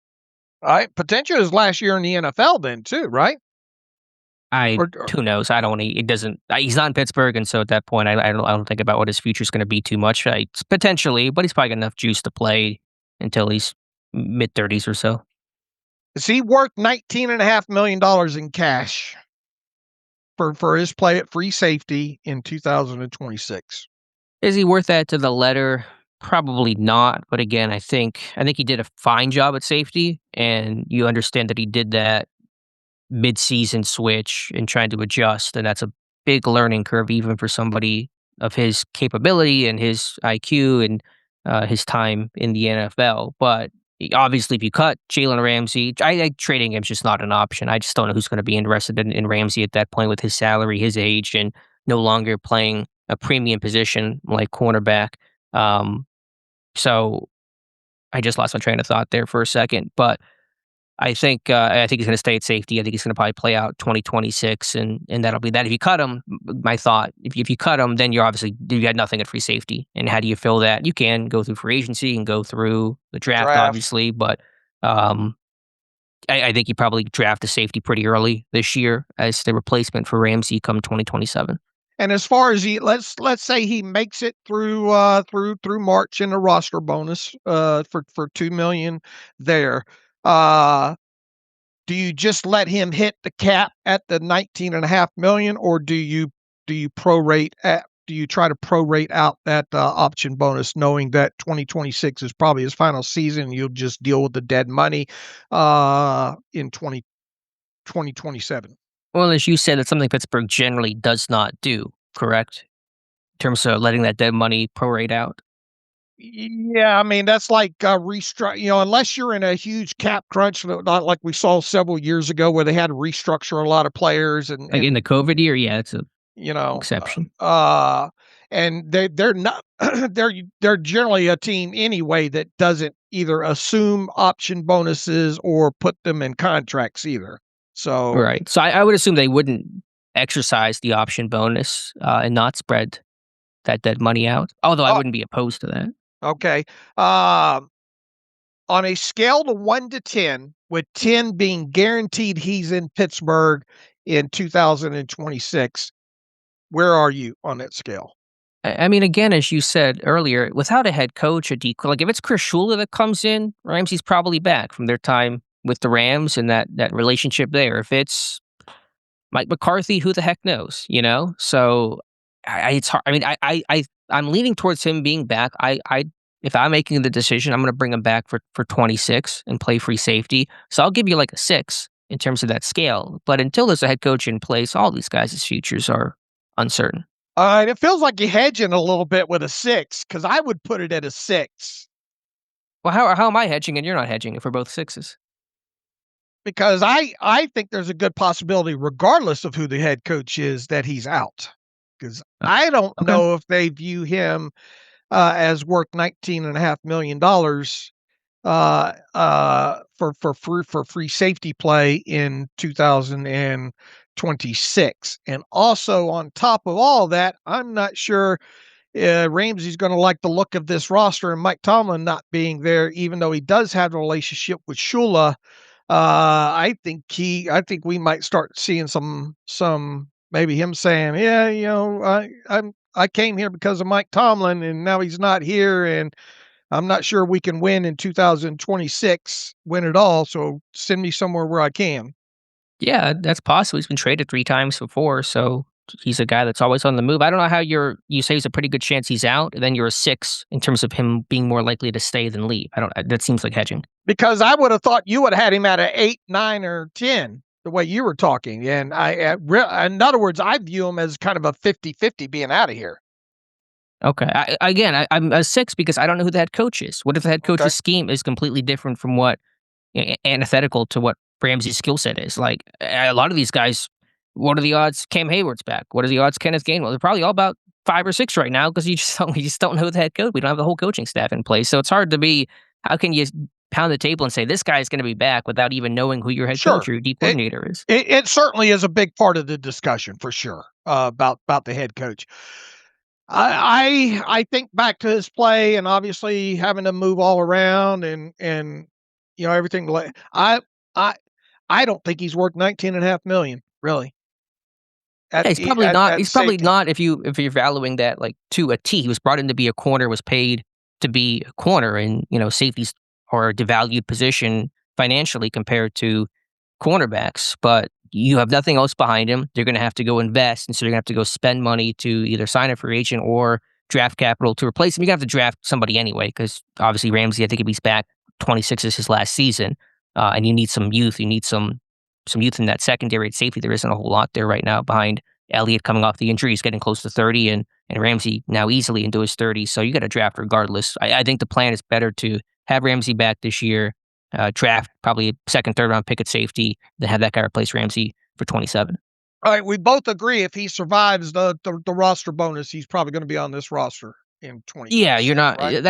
All right, potential his last year in the NFL then too, right? Who knows? I don't. It doesn't. He's not in Pittsburgh, and so at that point, I don't think about what his future is going to be too much. Potentially, but he's probably got enough juice to play until he's mid-30s or so. Is he worth $19.5 million in cash for his play at free safety in 2026? Is he worth that to the letter? Probably not. But again, I think he did a fine job at safety, and you understand that he did that mid-season switch and trying to adjust, and that's a big learning curve even for somebody of his capability and his IQ and his time in the NFL. But obviously, if you cut Jalen Ramsey, trading him is just not an option. I just don't know who's going to be interested in Ramsey at that point with his salary, his age, and no longer playing a premium position like cornerback. So I just lost my train of thought there for a second, but I think he's going to stay at safety. I think he's going to probably play out 2026, and that'll be that. If you cut him, my thought, if you cut him, then you got nothing at free safety. And how do you fill that? You can go through free agency and go through the draft. Obviously, but I think you probably draft a safety pretty early this year as the replacement for Ramsey come 2027. And as far as let's say he makes it through March in a roster bonus for $2 million there. Do you just let him hit the cap at the $19.5 million, or do you prorate do you try to prorate out that option bonus, knowing that 2026 is probably his final season? You'll just deal with the dead money in 2027. Well, as you said, it's something Pittsburgh generally does not do, correct? In terms of letting that dead money prorate out. Yeah, I mean, that's like restructure, unless you're in a huge cap crunch, not like we saw several years ago where they had to restructure a lot of players and in the COVID year, yeah, it's a exception. And they're not they're generally a team anyway that doesn't either assume option bonuses or put them in contracts either. So right. So I would assume they wouldn't exercise the option bonus and not spread that dead money out. Although I wouldn't be opposed to that. Okay. On a scale to 1 to 10, with 10 being guaranteed he's in Pittsburgh in 2026, where are you on that scale? I mean, again, as you said earlier, without a head coach, a decoy, like if it's Chris Shula that comes in, Ramsey's probably back from their time with the Rams and that relationship there. If it's Mike McCarthy, who the heck knows, So it's hard. I mean, I'm leaning towards him being back. If I'm making the decision, I'm going to bring him back for 26 and play free safety. So I'll give you like a 6 in terms of that scale. But until there's a head coach in place, all these guys' futures are uncertain. It feels like you're hedging a little bit with a 6, because I would put it at a 6. Well, how am I hedging and you're not hedging if we're both 6s? Because I think there's a good possibility, regardless of who the head coach is, that he's out. Because I don't know if they view him as worth $19.5 million for free safety play in 2026. And also on top of all that, I'm not sure Ramsey's going to like the look of this roster and Mike Tomlin not being there, even though he does have a relationship with Shula. I think we might start seeing some maybe him saying, yeah, I came here because of Mike Tomlin and now he's not here and I'm not sure we can win in 2026, win it all. So send me somewhere where I can. Yeah, that's possible. He's been traded 3 times before, so he's a guy that's always on the move. I don't know how you say there's a pretty good chance he's out, and then you're a 6 in terms of him being more likely to stay than leave. That seems like hedging. Because I would have thought you would have had him at an 8, 9, or 10, the way you were talking. And in other words, I view him as kind of a 50-50 being out of here. Okay. I'm a 6 because I don't know who the head coach is. What if the head Okay. coach's scheme is completely different from what antithetical to what Ramsey's skill set is? Like a lot of these guys, what are the odds Cam Hayward's back? What are the odds Kenneth Gainwell? They're probably all about 5 or 6 right now because you just don't know the head coach. We don't have the whole coaching staff in place, so it's hard to be. How can you pound the table and say this guy is going to be back without even knowing who your head coach Sure. or your D coordinator is? It certainly is a big part of the discussion for sure, about the head coach. I think back to his play and obviously having to move all around and everything. I I don't think he's worth 19.5 million really Yeah, he's probably not. at He's probably safety. not if you're valuing that like to a T. He was brought in to be a corner, was paid to be a corner, and safeties are a devalued position financially compared to cornerbacks. But you have nothing else behind him. They're going to have to go invest, and so you're going to have to go spend money to either sign a free agent or draft capital to replace him. You're going to have to draft somebody anyway, because obviously Ramsey, I think if he's back, 26 is his last season, and you need some youth. You need some youth in that secondary at safety. There isn't a whole lot there right now behind Elliott coming off the injury. He's getting close to 30, and Ramsey now easily into his 30s. So you got to draft regardless. I think the plan is better to have Ramsey back this year, draft probably a second, third round pick at safety, then have that guy replace Ramsey for 27. All right, we both agree if he survives the roster bonus, he's probably going to be on this roster in Yeah, you're 2026, not. right?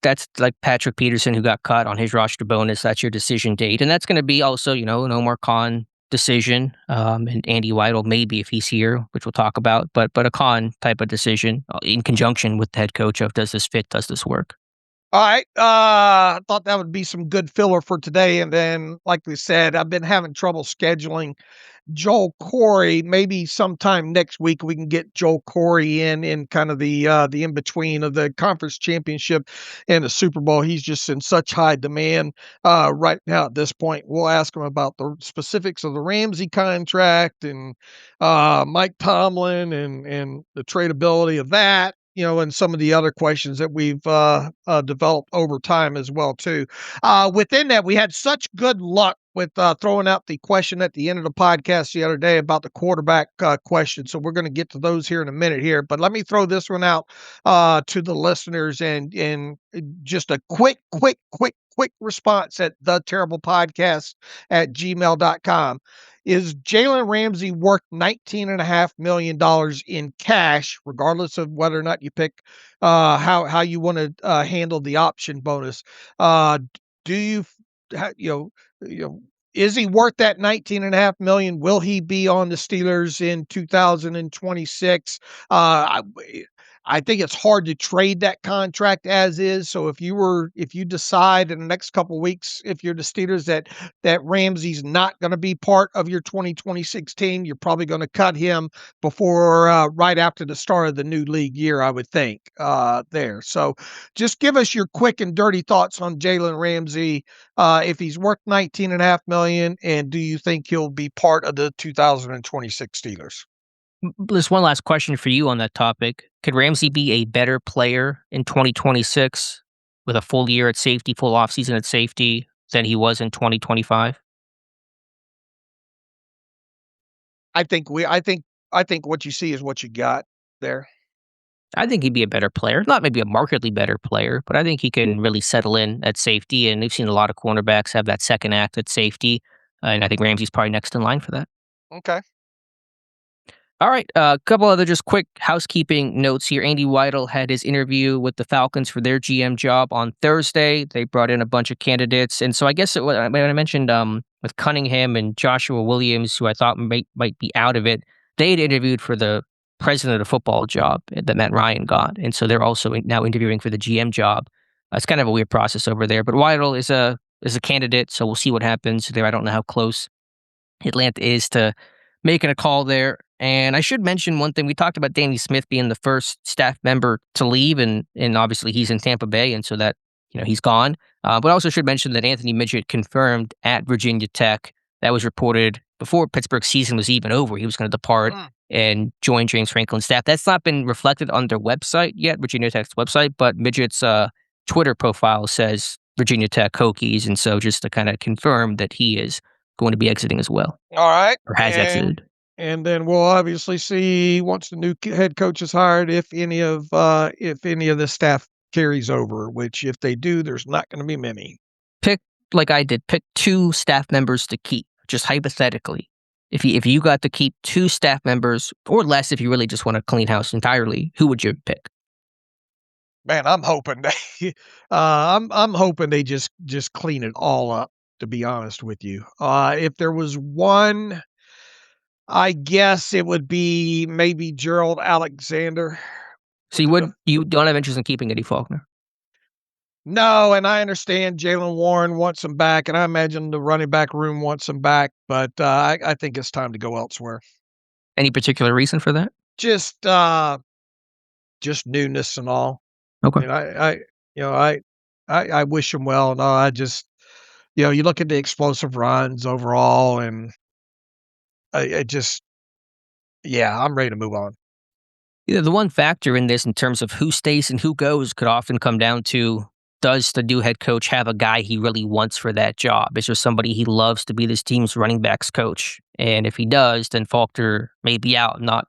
That's like Patrick Peterson who got cut on his roster bonus. That's your decision date, and that's going to be also an Omar Khan decision, and Andy Weidel maybe if he's here, which we'll talk about. But a Khan type of decision in conjunction with the head coach of does this fit, does this work? All right. I thought that would be some good filler for today. And then, like we said, I've been having trouble scheduling Joel Corey. Maybe sometime next week we can get Joel Corey in kind of the in between of the conference championship and the Super Bowl. He's just in such high demand right now at this point. We'll ask him about the specifics of the Ramsey contract and Mike Tomlin and the tradability of that. And some of the other questions that we've developed over time as well too. Within that, we had such good luck with throwing out the question at the end of the podcast the other day about the quarterback question. So we're going to get to those here in a minute here. But let me throw this one out to the listeners and just a quick response at theterriblepodcast@gmail.com. Is Jalen Ramsey worth $19.5 million in cash, regardless of whether or not you pick how you want to handle the option bonus? Do you, is he worth that 19.5 million? Will he be on the Steelers in 2026? I think it's hard to trade that contract as is. So if you decide in the next couple of weeks, if you're the Steelers that Ramsey's not going to be part of your 2026 team, you're probably going to cut him before right after the start of the new league year, I would think there. So just give us your quick and dirty thoughts on Jalen Ramsey, if he's worth 19.5 million, and do you think he'll be part of the 2026 Steelers? There's one last question for you on that topic. Could Ramsey be a better player in 2026 with a full year at safety, full offseason at safety than he was in 2025? I think what you see is what you got there. I think he'd be a better player. Not maybe a markedly better player, but I think he can really settle in at safety. And we've seen a lot of cornerbacks have that second act at safety. And I think Ramsey's probably next in line for that. Okay. All right, a couple other just quick housekeeping notes here. Andy Weidel had his interview with the Falcons for their GM job on Thursday. They brought in a bunch of candidates, and so I guess when I mentioned with Cunningham and Joshua Williams, who I thought might be out of it, they had interviewed for the president of the football job that Matt Ryan got, and so they're also now interviewing for the GM job. It's kind of a weird process over there, but Weidel is a candidate, so we'll see what happens there. I don't know how close Atlanta is to making a call there. And I should mention one thing. We talked about Danny Smith being the first staff member to leave, and obviously he's in Tampa Bay, and so that he's gone. But I also should mention that Anthony Midget confirmed at Virginia Tech. That was reported before Pittsburgh's season was even over. He was going to depart and join James Franklin's staff. That's not been reflected on their website yet, Virginia Tech's website, but Midget's Twitter profile says Virginia Tech Hokies, and so just to kind of confirm that he is going to be exiting as well. All right. Or has exited. And then we'll obviously see once the new head coach is hired if any of the staff carries over. Which, if they do, there's not going to be many. Pick, like I did, pick 2 staff members to keep, just hypothetically. If you got to keep 2 staff members or less, if you really just want to clean house entirely, who would you pick? Man, I'm hoping I'm hoping they just clean it all up. To be honest with you, if there was one, I guess it would be maybe Gerald Alexander. So you don't have interest in keeping Eddie Faulkner? No, and I understand Jalen Warren wants him back, and I imagine the running back room wants him back, but I think it's time to go elsewhere. Any particular reason for that? Just newness and all. Okay. I mean, I wish him well, and all. I just, you look at the explosive runs overall, and I just, yeah, I'm ready to move on. The one factor in this in terms of who stays and who goes could often come down to, does the new head coach have a guy he really wants for that job? Is there somebody he loves to be this team's running backs coach? And if he does, then Faulkner may be out. Not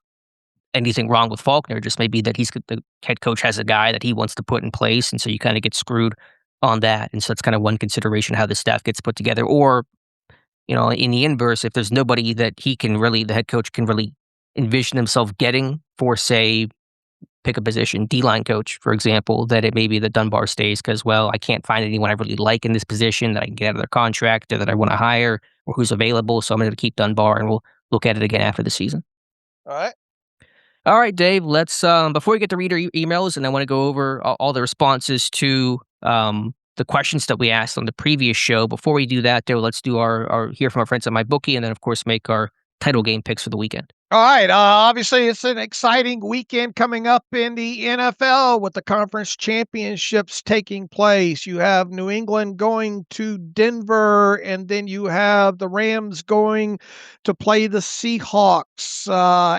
anything wrong with Faulkner, just maybe that the head coach has a guy that he wants to put in place, and so you kind of get screwed on that. And so that's kind of one consideration, how the staff gets put together. Or, in the inverse, if there's nobody that the head coach can really envision himself getting for, say, pick a position, D-line coach, for example, that it may be that Dunbar stays because, well, I can't find anyone I really like in this position that I can get out of their contract or that I want to hire or who's available. So I'm going to keep Dunbar, and we'll look at it again after the season. All right. All right, Dave, let's, before we get to reader emails, and I want to go over all the responses to the questions that we asked on the previous show. Before we do that, though, let's do our hear from our friends at MyBookie, and then, of course, make our title game picks for the weekend. All right. Obviously, it's an exciting weekend coming up in the NFL with the conference championships taking place. You have New England going to Denver, and then you have the Rams going to play the Seahawks.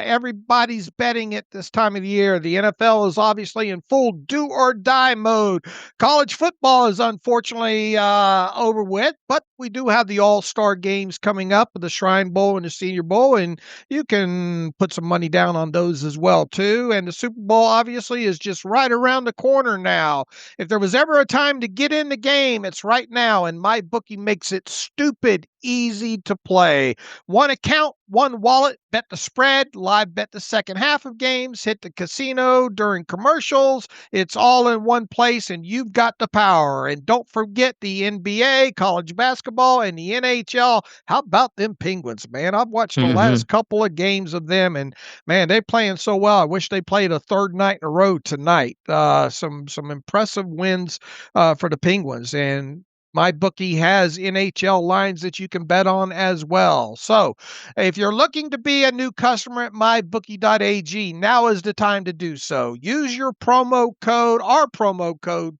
Everybody's betting at this time of the year. The NFL is obviously in full do or die mode. College football is unfortunately over with, but we do have the All-Star games coming up, the Shrine Bowl and the Senior Bowl, and you can put some money down on those as well too. And the Super Bowl obviously is just right around the corner now. If there was ever a time to get in the game, it's right now, and MyBookie makes it stupid easy to play. One account, one wallet, bet the spread, live bet the second half of games, hit the casino during commercials. It's all in one place, and you've got the power. And don't forget the NBA, college basketball, and the NHL. How about them Penguins, man? I've watched the last couple of games of them, and man, they're playing so well. I wish they played a third night in a row tonight. Some impressive wins for the Penguins, and MyBookie has NHL lines that you can bet on as well. So if you're looking to be a new customer at mybookie.ag, now is the time to do so. Use our promo code,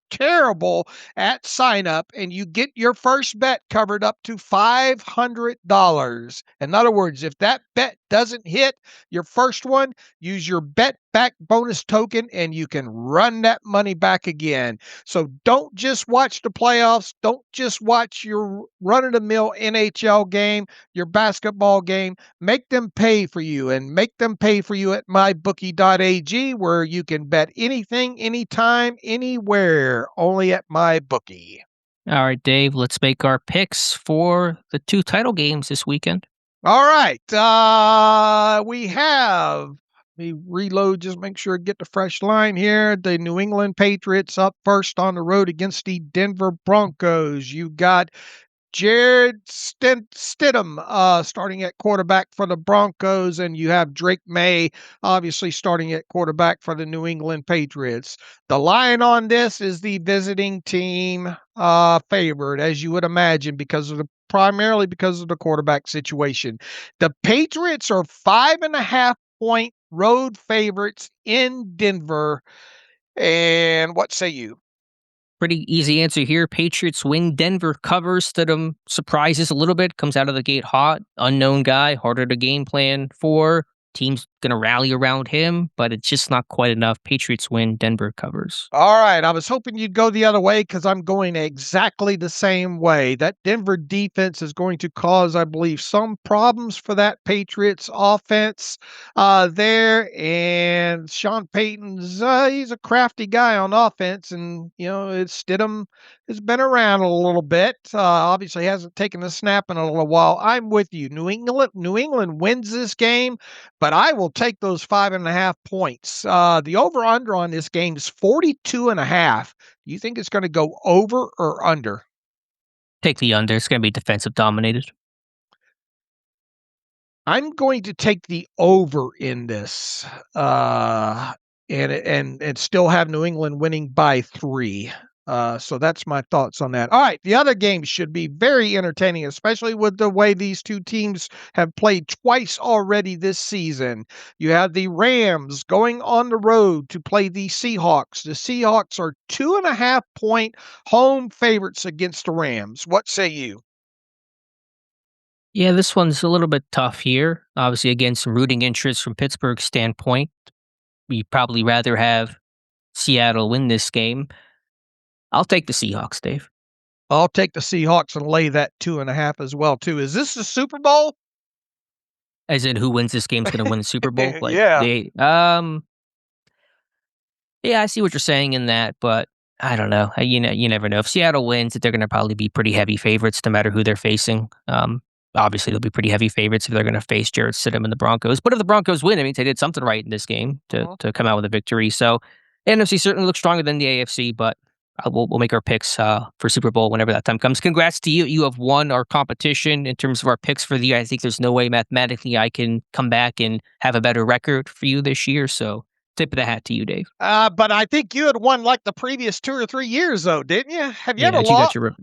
terrible, at sign up, and you get your first bet covered up to $500. In other words, if that bet doesn't hit your first one, use your bet back bonus token and you can run that money back again. So don't just watch the playoffs. Don't just watch your run-of-the-mill NHL game, your basketball game. Make them pay for you, and make them pay for you at mybookie.ag, where you can bet anything, anytime, anywhere, only at MyBookie. All right, Dave, let's make our picks for the 2 title games this weekend. All right. We reload, just make sure to get the fresh line here. The New England Patriots up first on the road against the Denver Broncos. You got Jared Stidham starting at quarterback for the Broncos, and you have Drake May obviously starting at quarterback for the New England Patriots. The line on this is the visiting team favored, as you would imagine, primarily because of the quarterback situation. The Patriots are 5.5-point road favorites in Denver. And what say you? Pretty easy answer here. Patriots win. Denver covers. Stidham surprises a little bit, comes out of the gate hot. Unknown guy, harder to game plan for. Teams going to rally around him, but it's just not quite enough. Patriots win, Denver covers. All right. I was hoping you'd go the other way because I'm going exactly the same way. That Denver defense is going to cause, I believe, some problems for that Patriots offense there. And Sean Payton's, he's a crafty guy on offense. And, Stidham has been around a little bit. Obviously hasn't taken a snap in a little while. I'm with you. New England wins this game, but I will take those 5.5 points. The over-under on this game is 42.5. Do you think it's going to go over or under? Take the under. It's going to be defensive dominated. I'm going to take the over in this, and still have New England winning by 3. So that's my thoughts on that. All right, the other games should be very entertaining, especially with the way these two teams have played twice already this season. You have the Rams going on the road to play the Seahawks. The Seahawks are 2.5-point home favorites against the Rams. What say you? Yeah, this one's a little bit tough here. Obviously, again, some rooting interest from Pittsburgh's standpoint. We'd probably rather have Seattle win this game. I'll take the Seahawks, Dave. I'll take the Seahawks and lay that 2.5 as well, too. Is this the Super Bowl? As in, who wins this game is going to win the Super Bowl? Yeah. Yeah, I see what you're saying in that, but I don't know. You never know. If Seattle wins, they're going to probably be pretty heavy favorites, no matter who they're facing. Obviously, they'll be pretty heavy favorites if they're going to face Jarrett Stidham and the Broncos. But if the Broncos win, it means they did something right in this game to come out with a victory. So, the NFC certainly looks stronger than the AFC, but we'll make our picks for Super Bowl whenever that time comes. Congrats to you. You have won our competition in terms of our picks for the year. I think there's no way mathematically I can come back and have a better record for you this year. So, tip of the hat to you, Dave. But I think you had won like the previous 2 or 3 years, though, didn't you? Have you ever You lost? got your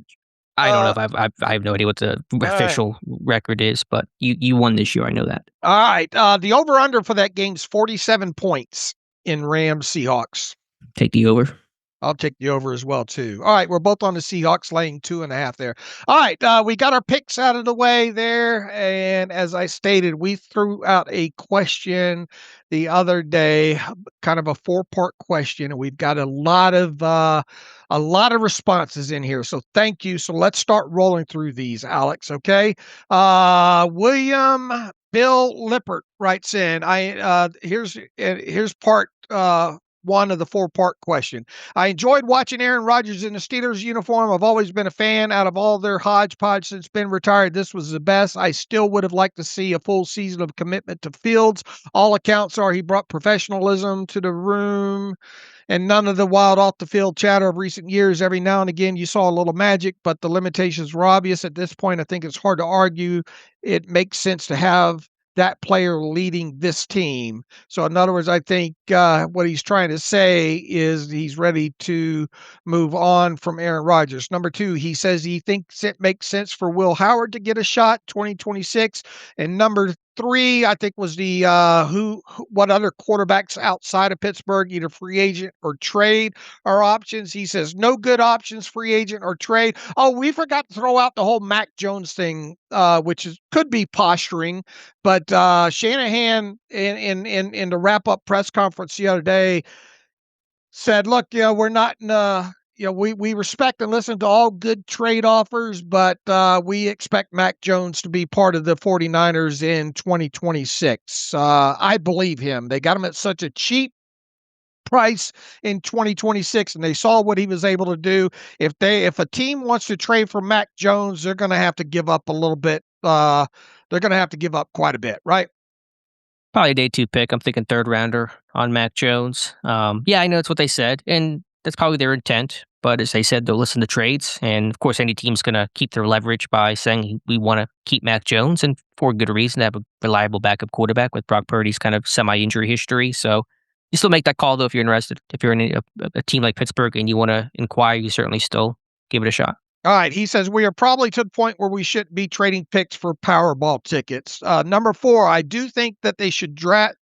I don't know if I have no idea what the official record is, but you won this year. I know that. All right. The over-under for that game is 47 points in Rams Seahawks. Take the over. I'll take the over as well, too. All right, we're both on the Seahawks laying 2.5 there. All right, we got our picks out of the way there, and as I stated, we threw out a question the other day, kind of a 4-part question, and we've got a lot of responses in here. So thank you. So let's start rolling through these, Alex. Okay. William Bill Lippert writes in. Here's part 1 of the 4-part question. I enjoyed watching Aaron Rodgers in the Steelers uniform. I've always been a fan. Out of all their hodgepodge since been retired, this was the best. I still would have liked to see a full season of commitment to Fields. All accounts are he brought professionalism to the room and none of the wild off the field chatter of recent years. Every now and again, you saw a little magic, but the limitations were obvious. At this point, I think it's hard to argue. It makes sense to have that player leading this team. So in other words, I think what he's trying to say is he's ready to move on from Aaron Rodgers. Number 2, he says he thinks it makes sense for Will Howard to get a shot 2026. And number 3, I think, was the what other quarterbacks outside of Pittsburgh, either free agent or trade, are options. He says no good options, free agent or trade. Oh, we forgot to throw out the whole Mac Jones thing, which could be posturing, but Shanahan in the wrap-up press conference the other day said, look, we're not in we respect and listen to all good trade offers, but we expect Mac Jones to be part of the 49ers in 2026. I believe him. They got him at such a cheap price in 2026, and they saw what he was able to do. If a team wants to trade for Mac Jones, they're going to have to give up a little bit. They're going to have to give up quite a bit, right? Probably a day 2 pick. I'm thinking 3rd rounder on Mac Jones. Yeah, I know that's what they said, and that's probably their intent. But as they said, they'll listen to trades. And of course, any team's going to keep their leverage by saying we want to keep Mac Jones, and for good reason, to have a reliable backup quarterback with Brock Purdy's kind of semi-injury history. So you still make that call, though, if you're interested. If you're in a team like Pittsburgh and you want to inquire, you certainly still give it a shot. All right. He says we are probably to the point where we shouldn't be trading picks for Powerball tickets. Number 4, I do think that they should draft.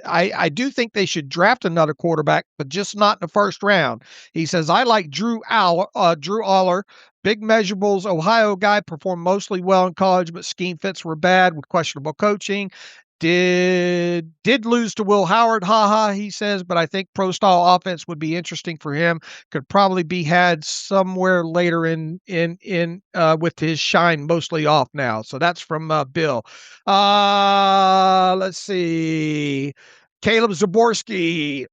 I do think they should draft another quarterback, but just not in the first round. He says, I like Drew Aller, big measurables, Ohio guy, performed mostly well in college, but scheme fits were bad with questionable coaching. did lose to Will Howard, haha, he says, but I think pro style offense would be interesting for him. Could probably be had somewhere later in with his shine mostly off now. So that's from Bill. Let's see. Caleb Zaborski.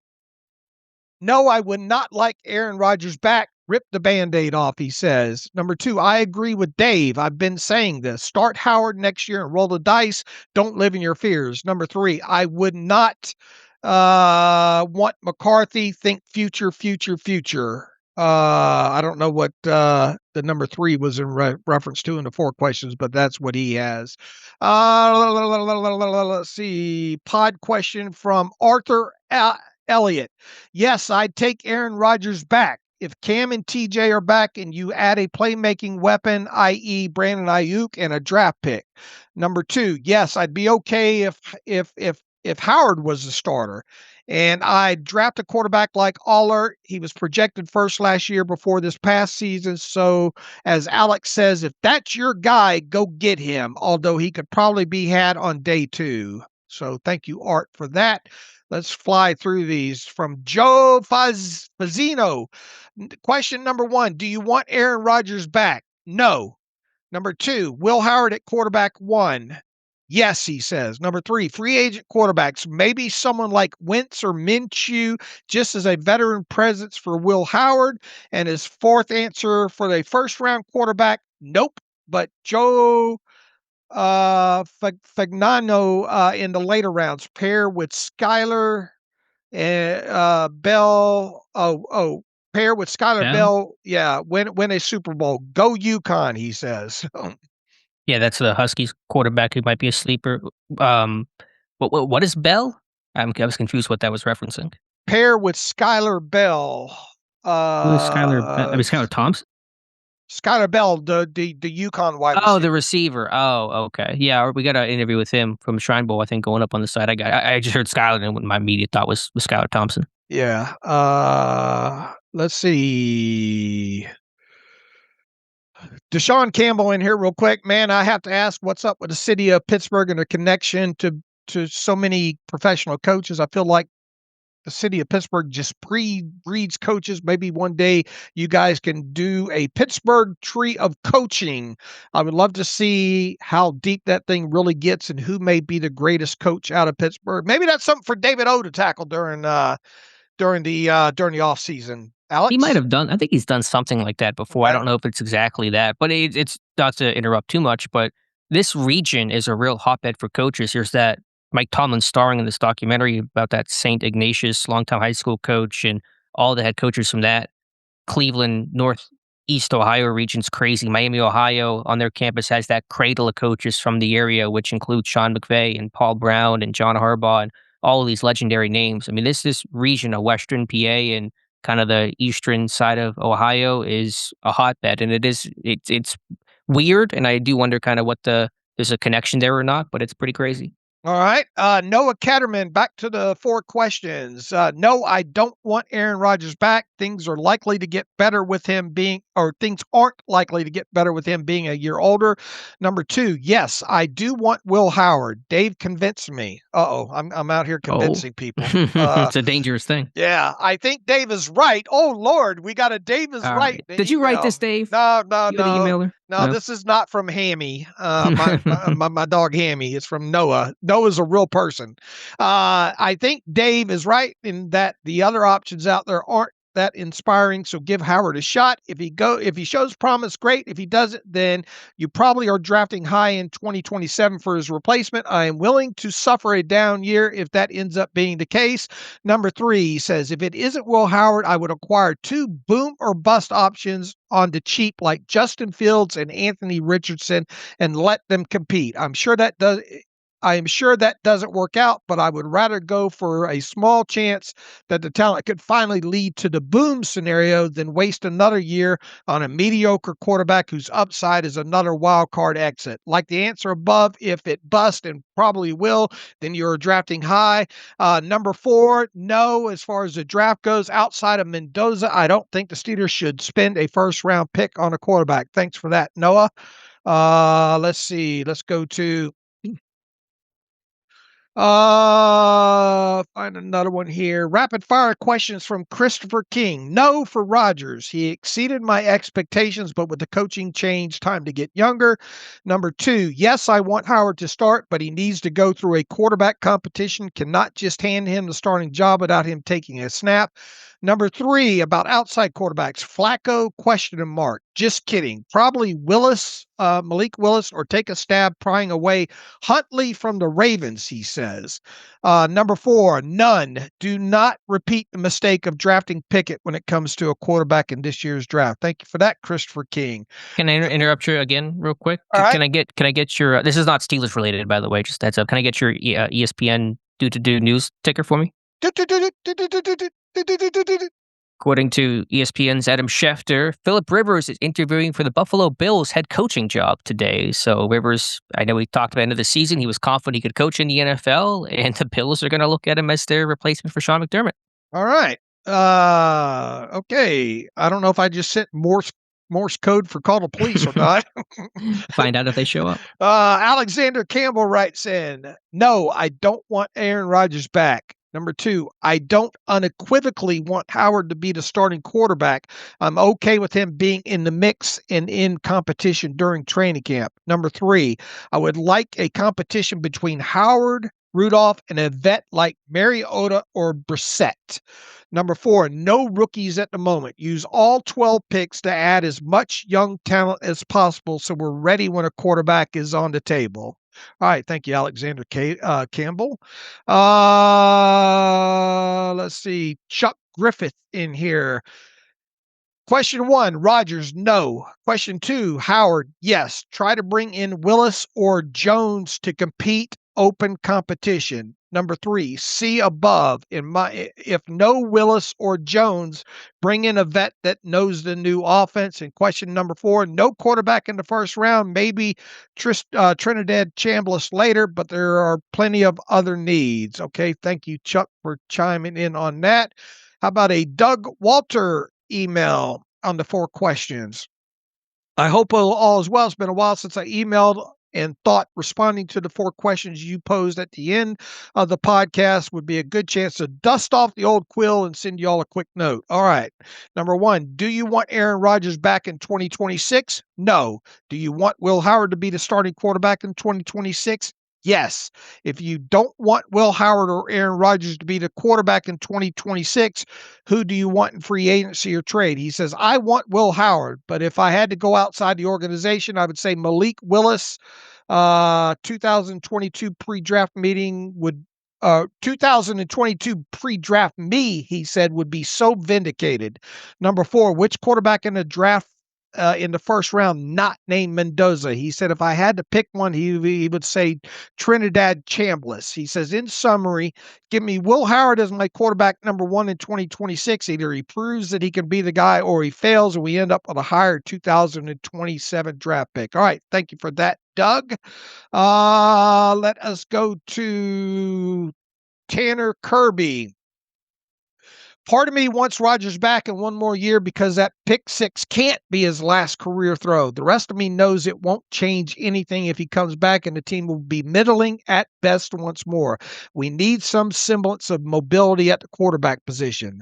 No, I would not like Aaron Rodgers back. Rip the Band-Aid off, he says. Number 2, I agree with Dave. I've been saying this. Start Howard next year and roll the dice. Don't live in your fears. Number 3, I would not want McCarthy. Think future, future, future. I don't know what the number 3 was in reference to in the 4 questions, but that's what he has. Let's see. Pod question from Arthur Elliott. Yes, I'd take Aaron Rodgers back. If Cam and TJ are back and you add a playmaking weapon, i.e. Brandon Ayuk and a draft pick. Number 2, yes, I'd be okay if Howard was the starter. And I'd draft a quarterback like Aller. He was projected first last year before this past season. So as Alex says, if that's your guy, go get him. Although he could probably be had on day 2. So thank you, Art, for that. Let's fly through these. From Joe Fazzino. Question number 1, do you want Aaron Rodgers back? No. Number 2, Will Howard at quarterback 1. Yes, he says. Number 3, free agent quarterbacks. Maybe someone like Wentz or Minshew just as a veteran presence for Will Howard. And his 4th answer for the first-round quarterback, nope. But Joe Fagnano in the later rounds, pair with Skyler Bell. Pair with Skyler Bell. Yeah, win a Super Bowl. Go UConn, he says. Yeah, that's the Huskies quarterback who might be a sleeper. What is Bell? I was confused what that was referencing. Pair with Skyler Bell. Who is Skyler? Skyler Thompson. Skyler Bell, the UConn wide receiver. Oh, the receiver. Oh, okay. Yeah, we got an interview with him from Shrine Bowl, I think, going up on the side. I just heard Skyler, and what my immediate thought was Skyler Thompson. Yeah. Let's see. Deshaun Campbell in here real quick. Man, I have to ask, what's up with the city of Pittsburgh and the connection to so many professional coaches? I feel like the city of Pittsburgh just breeds coaches. Maybe one day you guys can do a Pittsburgh tree of coaching. I would love to see how deep that thing really gets and who may be the greatest coach out of Pittsburgh. Maybe that's something for David O to tackle during the off season. Alex? He might have done. I think he's done something like that before. I don't know if it's exactly that, but it's not to interrupt too much. But this region is a real hotbed for coaches. There's that Mike Tomlin starring in this documentary about that St. Ignatius longtime high school coach and all the head coaches from that. Cleveland, Northeast Ohio region's crazy. Miami, Ohio, on their campus has that cradle of coaches from the area, which includes Sean McVay and Paul Brown and John Harbaugh and all of these legendary names. I mean, this region of Western PA and kind of the eastern side of Ohio is a hotbed, and it's weird, and I do wonder kind of there's a connection there or not, but it's pretty crazy. All right. Noah Ketterman, back to the 4 questions. No, I don't want Aaron Rodgers back. Things are likely to get better with him things aren't likely to get better with him being a year older. Number 2, yes, I do want Will Howard. Dave convinced me. I'm out here convincing people. It's a dangerous thing. Yeah, I think Dave is right. Oh, Lord, we got a Dave is right. Did you write this, Dave? No. No, this is not from Hammy, my dog Hammy. It's from Noah. Noah's a real person. I think Dave is right in that the other options out there aren't that inspiring. So give Howard a shot. If he shows promise, great. If he doesn't, then you probably are drafting high in 2027 for his replacement. I am willing to suffer a down year if that ends up being the case. Number 3, he says, if it isn't Will Howard, I would acquire 2 boom or bust options on the cheap like Justin Fields and Anthony Richardson and let them compete. I am sure that doesn't work out, but I would rather go for a small chance that the talent could finally lead to the boom scenario than waste another year on a mediocre quarterback whose upside is another wild card exit. Like the answer above, if it busts and probably will, then you're drafting high. Number 4, no, as far as the draft goes, outside of Mendoza, I don't think the Steelers should spend a first-round pick on a quarterback. Thanks for that, Noah. Let's see. Let's go to Find another one here. Rapid fire questions from Christopher King. No for Rodgers. He exceeded my expectations, but with the coaching change, time to get younger. Number 2, yes, I want Howard to start, but he needs to go through a quarterback competition. Cannot just hand him the starting job without him taking a snap. Number 3, about outside quarterbacks. Flacco, question mark. Just kidding. Probably Willis, Malik Willis, or take a stab prying away Huntley from the Ravens, he says. Number 4, none. Do not repeat the mistake of drafting Pickett when it comes to a quarterback in this year's draft. Thank you for that, Christopher King. Can I interrupt you again real quick? All right. Can I get your, this is not Steelers related, by the way, just heads up. Can I get your ESPN do news ticker for me? According to ESPN's Adam Schefter, Phillip Rivers is interviewing for the Buffalo Bills head coaching job today. So Rivers, I know we talked about end of the season, he was confident he could coach in the NFL, and the Bills are going to look at him as their replacement for Sean McDermott. All right. Okay. I don't know if I just sent Morse code for call the police or not. Find out if they show up. Alexander Campbell writes in, no, I don't want Aaron Rodgers back. Number 2, I don't unequivocally want Howard to be the starting quarterback. I'm okay with him being in the mix and in competition during training camp. Number 3, I would like a competition between Howard, Rudolph, and a vet like Mariota or Brissett. Number 4, no rookies at the moment. Use all 12 picks to add as much young talent as possible so we're ready when a quarterback is on the table. All right. Thank you, Alexander Campbell. Let's see. Chuck Griffith in here. Question 1, Rodgers, no. Question 2, Howard, yes. Try to bring in Willis or Jones to compete, open competition. Number 3, see above. If no Willis or Jones, bring in a vet that knows the new offense. And question number 4, no quarterback in the first round. Maybe Trinidad Chambliss later, but there are plenty of other needs. Okay, thank you, Chuck, for chiming in on that. How about a Doug Walter email on the 4 questions? I hope all is well. It's been a while since I emailed and thought responding to the 4 questions you posed at the end of the podcast would be a good chance to dust off the old quill and send you all a quick note. All right. Number 1, do you want Aaron Rodgers back in 2026? No. Do you want Will Howard to be the starting quarterback in 2026? Yes. If you don't want Will Howard or Aaron Rodgers to be the quarterback in 2026, who do you want in free agency or trade? He says, I want Will Howard, but if I had to go outside the organization, I would say Malik Willis. 2022 pre-draft meeting would 2022 pre-draft me, he said, would be so vindicated. Number 4, which quarterback in the draft in the first round not named Mendoza? He said if I had to pick one, he would say Trinidad Chambliss. He says, in summary, give me Will Howard as my quarterback number 1 in 2026. Either he proves that he can be the guy or he fails and we end up with a higher 2027 draft pick. All right. Thank you for that, Doug. Let us go to Tanner Kirby. Part of me wants Rodgers back in one more year because that pick 6 can't be his last career throw. The rest of me knows it won't change anything if he comes back and the team will be middling at best once more. We need some semblance of mobility at the quarterback position.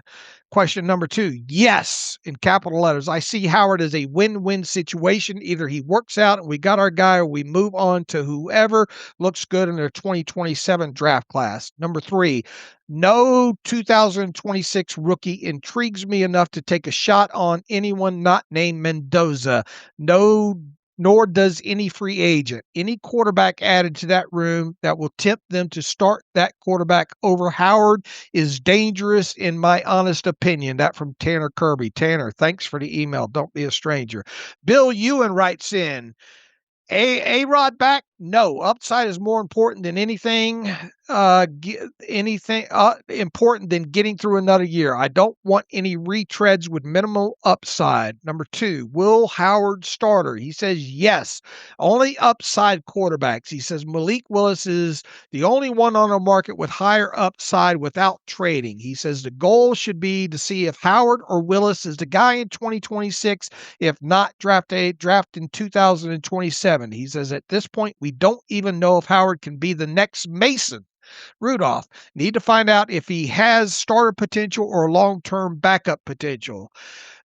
Question number 2, yes, in capital letters. I see Howard as a win-win situation. Either he works out and we got our guy or we move on to whoever looks good in their 2027 draft class. Number 3, no 2026 rookie intrigues me enough to take a shot on anyone not named Mendoza. No, nor does any free agent. Any quarterback added to that room that will tempt them to start that quarterback over Howard is dangerous, in my honest opinion. That from Tanner Kirby. Tanner, thanks for the email. Don't be a stranger. Bill Ewan writes in, A-Rod back? No. Upside is more important than anything important than getting through another year. I don't want any retreads with minimal upside. Number 2, Will Howard starter. He says yes. Only upside quarterbacks. He says Malik Willis is the only one on the market with higher upside without trading. He says the goal should be to see if Howard or Willis is the guy in 2026. If not, draft in 2027. He says at this point, we don't even know if Howard can be the next Mason Rudolph, need to find out if he has starter potential or long-term backup potential.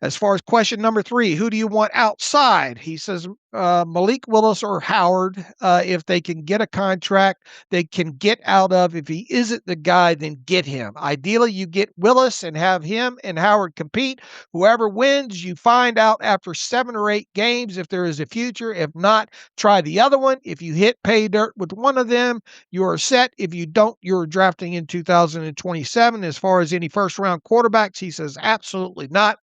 As far as question number 3, who do you want outside? He says Malik Willis or Howard. If they can get a contract they can get out of. If he isn't the guy, then get him. Ideally, you get Willis and have him and Howard compete. Whoever wins, you find out after 7 or 8 games if there is a future. If not, try the other one. If you hit pay dirt with one of them, you are set. If you don't, you're drafting in 2027. As far as any first-round quarterbacks, he says absolutely not.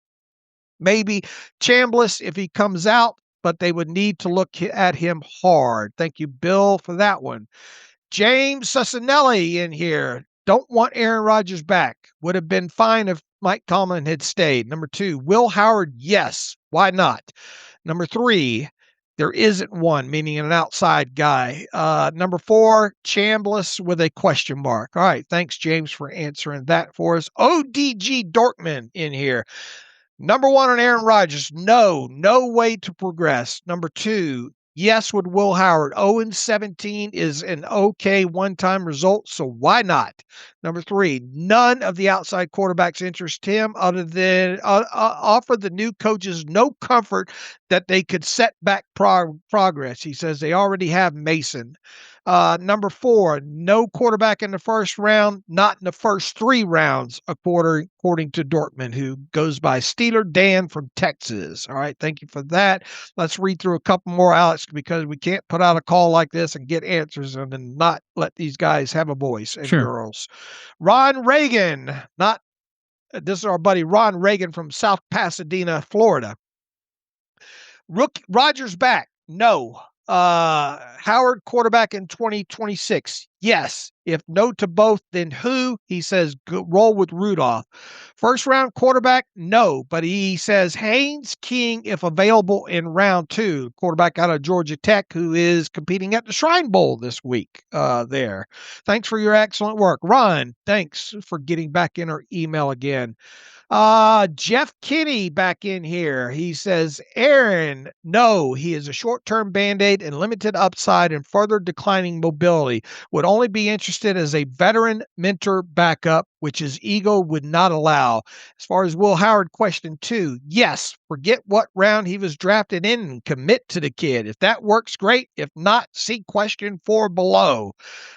Maybe Chambliss if he comes out, but they would need to look at him hard. Thank you, Bill, for that one. James Sussinelli in here. Don't want Aaron Rodgers back. Would have been fine if Mike Tomlin had stayed. Number 2, Will Howard, yes. Why not? Number 3, there isn't one, meaning an outside guy. Number 4, Chambliss with a question mark. All right, thanks, James, for answering that for us. ODG Dortmund in here. Number 1 on Aaron Rodgers, no way to progress. Number 2, yes with Will Howard. 0-17 is an okay one-time result, so why not? Number 3, none of the outside quarterbacks interest him other than offer the new coaches no comfort that they could set back progress. He says they already have Mason. Number 4, no quarterback in the first round, not in the first 3 rounds, according to Dortmund, who goes by Steeler Dan from Texas. All right, thank you for that. Let's read through a couple more, Alex, because we can't put out a call like this and get answers and then not let these guys have a voice and girls. Ron Reagan, this is our buddy Ron Reagan from South Pasadena, Florida. Rodgers back, no. Howard quarterback in 2026. Yes. If no to both, then who? He says roll with Rudolph. First round quarterback, no. But he says Haynes King if available in round 2. Quarterback out of Georgia Tech who is competing at the Shrine Bowl this week there. Thanks for your excellent work. Ron, thanks for getting back in our email again. Jeff Kinney back in here. He says, Aaron, no, he is a short-term Band-Aid and limited upside and further declining mobility. Would only be interested as a veteran mentor backup, which his ego would not allow. As far as Will Howard, question 2, yes, forget what round he was drafted in and commit to the kid. If that works, great. If not, see question 4 below.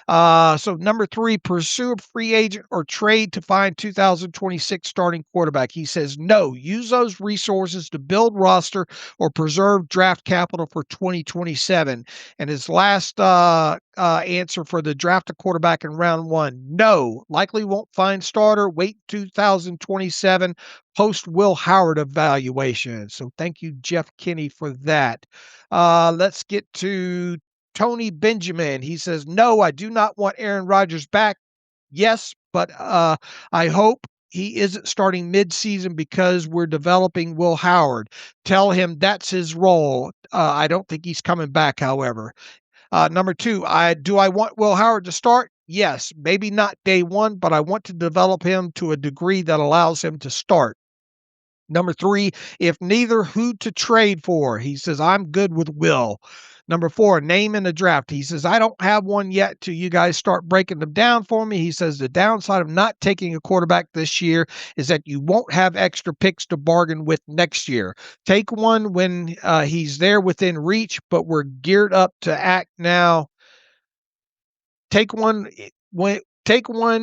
So number 3, pursue a free agent or trade to find 2026 starting quarterback. He says no, use those resources to build roster or preserve draft capital for 2027. And his last answer for the draft a quarterback in round 1, no, likely won't find starter, wait 2027 post Will Howard evaluation. So thank you, Jeff Kinney, for that. Let's get to Tony Benjamin. He says, no, I do not want Aaron Rodgers back. Yes, but I hope he isn't starting mid-season because we're developing Will Howard. Tell him that's his role. I don't think he's coming back, however. Number 2, do I want Will Howard to start? Yes, maybe not day 1, but I want to develop him to a degree that allows him to start. Number 3, if neither, who to trade for? He says, I'm good with Will. Number 4, name in the draft. He says, I don't have one yet till you guys start breaking them down for me. He says the downside of not taking a quarterback this year is that you won't have extra picks to bargain with next year. Take one when he's there within reach, but we're geared up to act now. Take one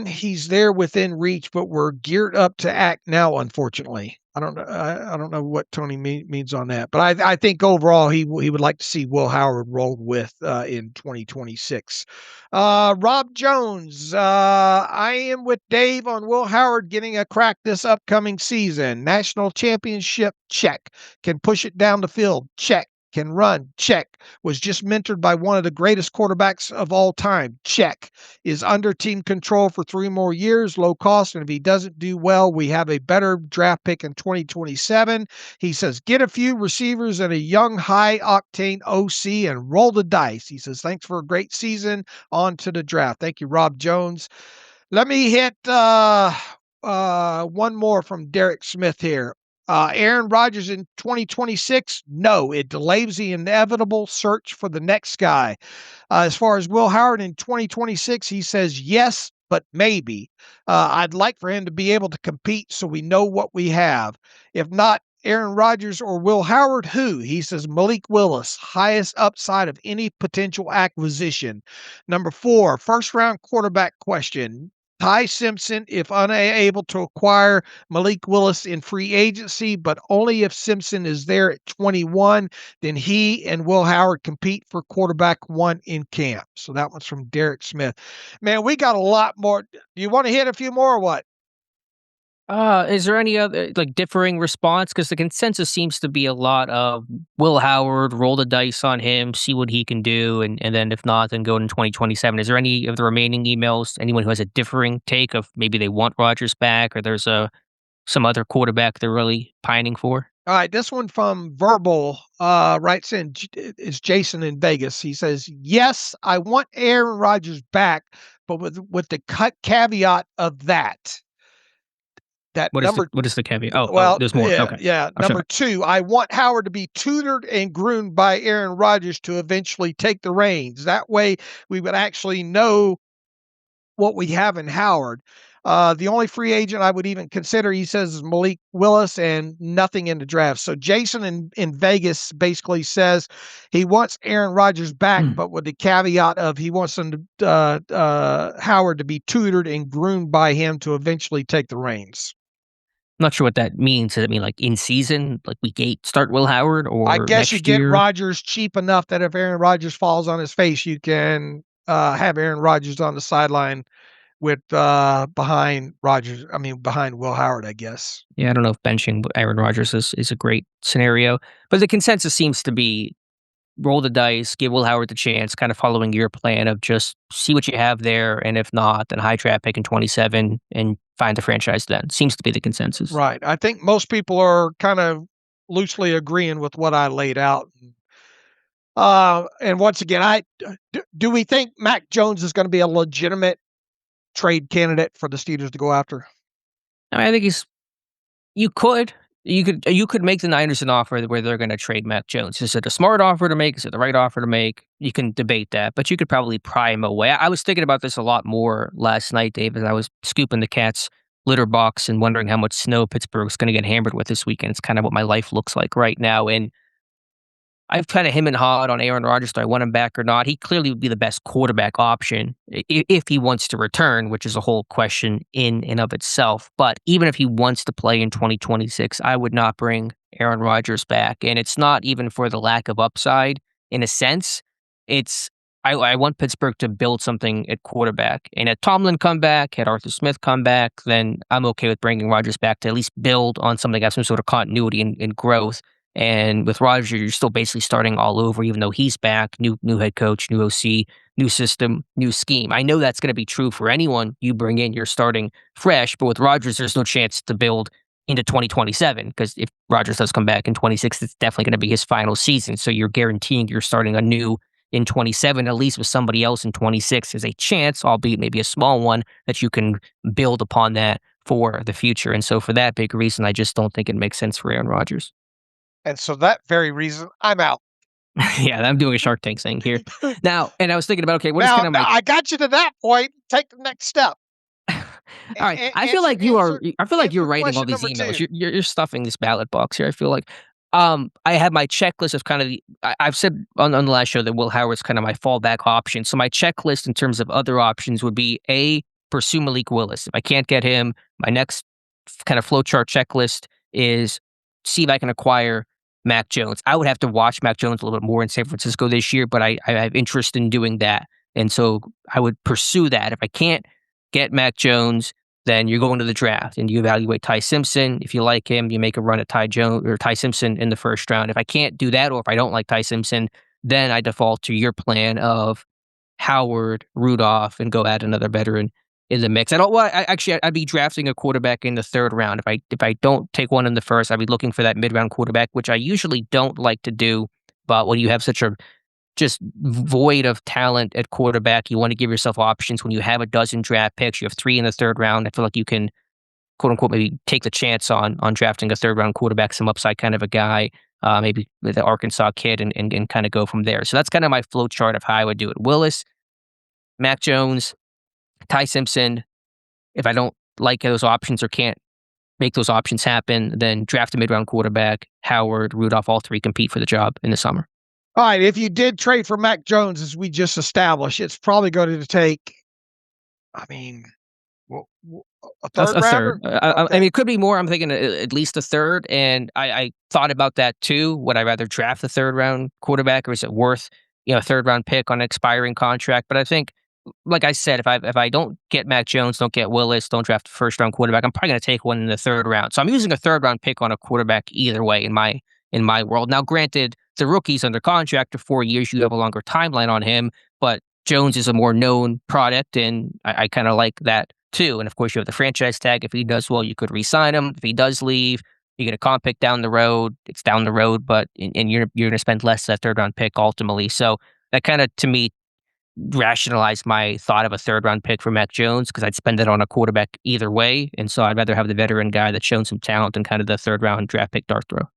he's there within reach, but we're geared up to act now, unfortunately. I don't know what Tony means on that, but I think overall he would like to see Will Howard rolled with in 2026. Rob Jones, I am with Dave on Will Howard getting a crack this upcoming season. National championship, check. Can push it down the field, check. Can run, check. Was just mentored by one of the greatest quarterbacks of all time, check. Is under team control for 3 more years, low cost, and if he doesn't do well, we have a better draft pick in 2027. He says, get a few receivers and a young, high-octane OC and roll the dice. He says, thanks for a great season. On to the draft. Thank you, Rob Jones. Let me hit one more from Derek Smith here. Aaron Rodgers in 2026? No, it delays the inevitable search for the next guy. As far as Will Howard in 2026, he says yes, but maybe. I'd like for him to be able to compete so we know what we have. If not Aaron Rodgers or Will Howard, who? He says Malik Willis, highest upside of any potential acquisition. Number 4, first round quarterback question. Ty Simpson, if unable to acquire Malik Willis in free agency, but only if Simpson is there at 21, then he and Will Howard compete for quarterback 1 in camp. So that one's from Derek Smith. Man, we got a lot more. Do you want to hit a few more or what? Is there any other differing response? Because the consensus seems to be a lot of Will Howard, roll the dice on him, see what he can do, and then if not, then go in 2027. Is there any of the remaining emails, anyone who has a differing take of maybe they want Rodgers back or there's some other quarterback they're really pining for? All right, this one from Verbal writes in, is Jason in Vegas. He says, yes, I want Aaron Rodgers back, but with the caveat of that. What is the caveat? Well, there's more. yeah, Okay. yeah. Number 2, I want Howard to be tutored and groomed by Aaron Rodgers to eventually take the reins. That way, we would actually know what we have in Howard. The only free agent I would even consider, he says, is Malik Willis, and nothing in the draft. So Jason in Vegas basically says he wants Aaron Rodgers back, but with the caveat of he wants him to, Howard to be tutored and groomed by him to eventually take the reins. I'm not sure what that means. Does it mean in season, week 8, start Will Howard, or I guess next you get year? Rodgers cheap enough that if Aaron Rodgers falls on his face, you can have Aaron Rodgers on the sideline with behind Will Howard, I guess. Yeah, I don't know if benching Aaron Rodgers is a great scenario, but the consensus seems to be roll the dice, give Will Howard the chance, kind of following your plan of just see what you have there, and if not, then high draft pick in 27 and find the franchise then. Seems to be the consensus. Right. I think most people are kind of loosely agreeing with what I laid out. And once again, do we think Mac Jones is going to be a legitimate trade candidate for the Steelers to go after? I think you could make the Niners an offer where they're going to trade Mac Jones. Is it a smart offer to make? Is it the right offer to make? You can debate that, but you could probably pry him away. I was thinking about this a lot more last night, Dave, as I was scooping the cat's litter box and wondering how much snow Pittsburgh's going to get hammered with this weekend. It's kind of what my life looks like right now. And I've kind of him and hawed on Aaron Rodgers. Do I want him back or not? He clearly would be the best quarterback option if he wants to return, which is a whole question in and of itself. But even if he wants to play in 2026, I would not bring Aaron Rodgers back. And it's not even for the lack of upside. In a sense, I want Pittsburgh to build something at quarterback. And had Tomlin come back, had Arthur Smith come back, then I'm okay with bringing Rodgers back to at least build on something that has some sort of continuity and growth. And with Rodgers, you're still basically starting all over, even though he's back, new head coach, new OC, new system, new scheme. I know that's going to be true for anyone you bring in. You're starting fresh, but with Rodgers, there's no chance to build into 2027 because if Rodgers does come back in 26, it's definitely going to be his final season. So you're guaranteeing you're starting anew in 27, at least with somebody else in 26. There's a chance, albeit maybe a small one, that you can build upon that for the future. And so for that big reason, I just don't think it makes sense for Aaron Rodgers. And so that very reason, I'm out. Yeah, I'm doing a Shark Tank thing here. Now, and I was thinking about, okay, what is kind of my... I got you to that point. Take the next step. All right. I feel like you're writing all these emails. You're stuffing this ballot box here. I feel like I have my checklist of kind of I've said on the last show that Will Howard's kind of my fallback option. So my checklist in terms of other options would be pursue Malik Willis. If I can't get him, my next kind of flowchart checklist is see if I can acquire Mac Jones. I would have to watch Mac Jones a little bit more in San Francisco this year, but I have interest in doing that. And so I would pursue that. If I can't get Mac Jones, then you're going to the draft and you evaluate Ty Simpson. If you like him, you make a run at Ty Simpson in the first round. If I can't do that, or if I don't like Ty Simpson, then I default to your plan of Howard, Rudolph, and go add another veteran in the mix. I'd be drafting a quarterback in the third round. If I don't take one in the first, I'd be looking for that mid-round quarterback, which I usually don't like to do. But when you have such a just void of talent at quarterback, you want to give yourself options. When you have a dozen draft picks, you have 3 in the third round, I feel like you can quote unquote maybe take the chance on drafting a third round quarterback, some upside kind of a guy, maybe with the Arkansas kid, and kind of go from there. So that's kind of my flow chart of how I would do it. Willis, Mac Jones, Ty Simpson. If I don't like those options or can't make those options happen, then draft a mid-round quarterback. Howard, Rudolph, all three compete for the job in the summer. All right, if you did trade for Mac Jones, as we just established, it's probably going to take, I mean, a third A rounder? third. I mean, it could be more. I'm thinking at least a third. And I thought about that too. Would I rather draft the third round quarterback, or is it worth a third round pick on an expiring contract? But I think, like I said, if I don't get Mac Jones, don't get Willis, don't draft a first round quarterback, I'm probably going to take one in the third round. So I'm using a third round pick on a quarterback either way in my world. Now, granted, the rookie's under contract for 4 years. You have a longer timeline on him, but Jones is a more known product, and I kind of like that too. And of course, you have the franchise tag. If he does well, you could re-sign him. If he does leave, you get a comp pick down the road. It's down the road, but and you're going to spend less that third round pick ultimately. So that kind of, to me, rationalized my thought of a third round pick for Mac Jones, because I'd spend it on a quarterback either way. And so I'd rather have the veteran guy that's shown some talent than kind of the third round draft pick dart throw.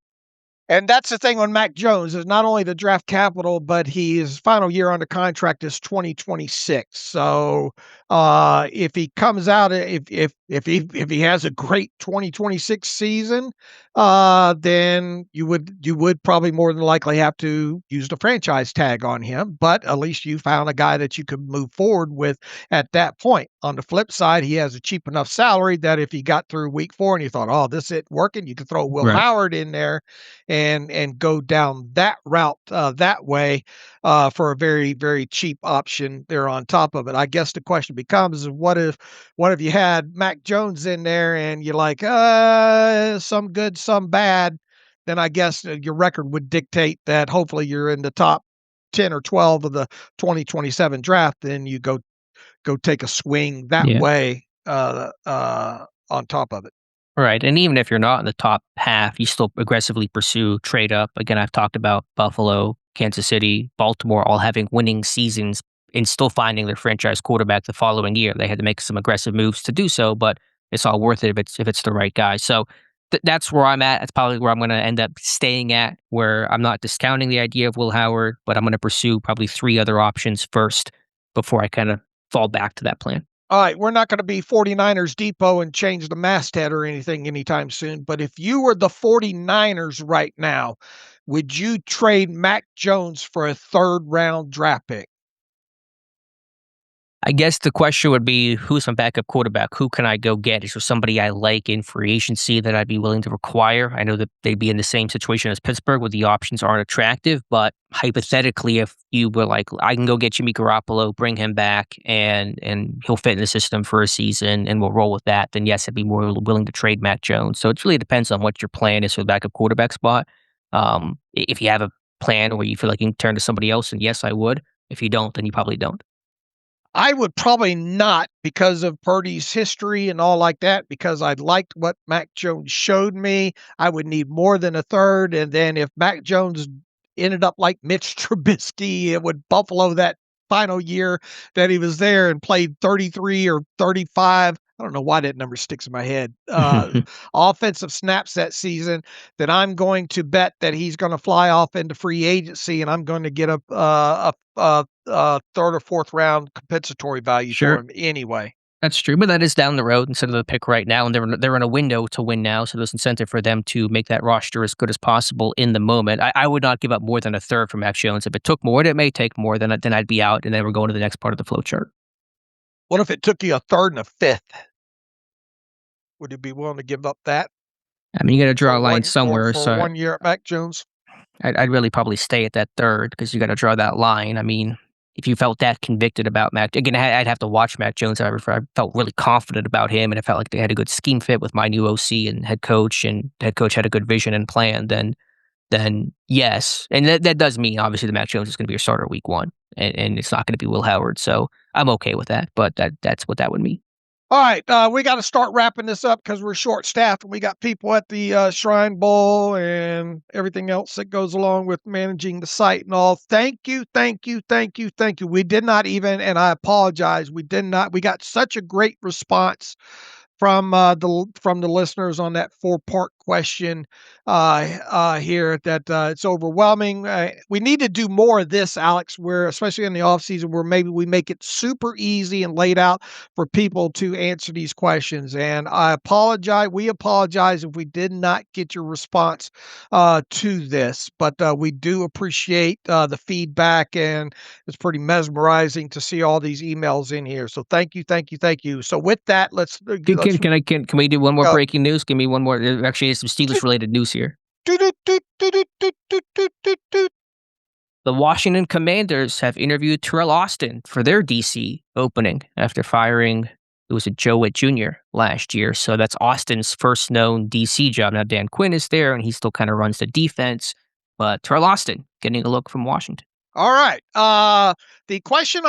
And that's the thing on Mac Jones, is not only the draft capital, but his final year under contract is 2026. So if he comes out, if he has a great 2026 season, then you would probably more than likely have to use the franchise tag on him. But at least you found a guy that you could move forward with at that point. On the flip side, he has a cheap enough salary that if he got through week 4 and you thought, oh, this isn't working, you could throw Will Right. Howard in there and go down that route that way for a very, very cheap option there on top of it. I guess the question becomes, what if you had Mac Jones in there and you're like, some good, some bad, then I guess your record would dictate that hopefully you're in the top 10 or 12 of the 2027 draft, then you go take a swing that Yeah. way on top of it. Right. And even if you're not in the top half, you still aggressively pursue trade up. Again, I've talked about Buffalo, Kansas City, Baltimore all having winning seasons and still finding their franchise quarterback the following year. They had to make some aggressive moves to do so, but it's all worth it if it's the right guy. So that's where I'm at. That's probably where I'm going to end up staying at, where I'm not discounting the idea of Will Howard, but I'm going to pursue probably 3 other options first before I kind of fall back to that plan. All right, we're not going to be 49ers Depot and change the masthead or anything anytime soon, but if you were the 49ers right now, would you trade Mac Jones for a third round draft pick? I guess the question would be, who's my backup quarterback? Who can I go get? Is there somebody I like in free agency that I'd be willing to acquire? I know that they'd be in the same situation as Pittsburgh where the options aren't attractive, but hypothetically, if you were like, I can go get Jimmy Garoppolo, bring him back, and he'll fit in the system for a season, and we'll roll with that, then yes, I'd be more willing to trade Mac Jones. So it really depends on what your plan is for the backup quarterback spot. If you have a plan where you feel like you can turn to somebody else, then yes, I would. If you don't, then you probably don't. I would probably not, because of Purdy's history and all like that, because I liked what Mac Jones showed me. I would need more than a third. And then if Mac Jones ended up like Mitch Trubisky, it would Buffalo that final year that he was there and played 33 or 35. I don't know why that number sticks in my head. Offensive snaps that season, then I'm going to bet that he's going to fly off into free agency, and I'm going to get a third or fourth round compensatory value Sure. for him anyway. That's true, but that is down the road instead of the pick right now, and they're in a window to win now, so there's incentive for them to make that roster as good as possible in the moment. I would not give up more than a third for Mac Jones. If it took more, and it may take more, then I'd be out, and then we're going to the next part of the flow chart. What if it took you a third and a fifth? Would you be willing to give up that? I mean, you got to draw a for line one- somewhere, for so 1 year at Mac Jones? I'd really probably stay at that third because you got to draw that line. I mean, if you felt that convicted about Mac, again, I'd have to watch Mac Jones. I felt really confident about him, and I felt like they had a good scheme fit with my new OC and head coach had a good vision and plan. Then yes, and that does mean obviously the Mac Jones is going to be your starter week 1, and it's not going to be Will Howard. So I'm okay with that, but that's what that would mean. All right, we got to start wrapping this up because we're short-staffed and we got people at the Shrine Bowl and everything else that goes along with managing the site and all. Thank you. We did not even, and I apologize, we got such a great response from the listeners on that 4-part question here that it's overwhelming. We need to do more of this, Alex, where especially in the off season, where maybe we make it super easy and laid out for people to answer these questions. And we apologize if we did not get your response to this, but we do appreciate the feedback, and it's pretty mesmerizing to see all these emails in here. So thank you. So with that, let's Can we do one more go. breaking news? Give me one more. There actually is some Steelers related news here. The The Washington Commanders have interviewed Terrell Austin for their DC opening after firing, it was a Joe Witt Jr. last year. So that's Austin's first known DC job. Now Dan Quinn is there and he still kind of runs the defense, but Terrell Austin getting a look from Washington. All right. The question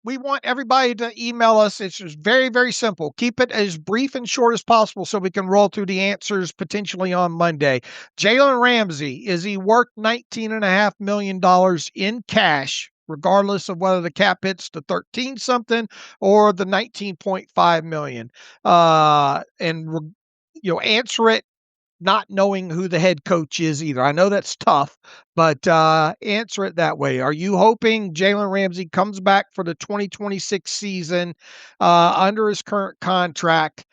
we want everybody to email us. It's just very, very simple. Keep it as brief and short as possible so we can roll through the answers potentially on Monday. Jalen Ramsey, is he worth $19.5 million in cash, regardless of whether the cap hits the 13 something or the 19.5 million? Answer it not knowing who the head coach is either. I know that's tough, but answer it that way. Are you hoping Jalen Ramsey comes back for the 2026 season under his current contract,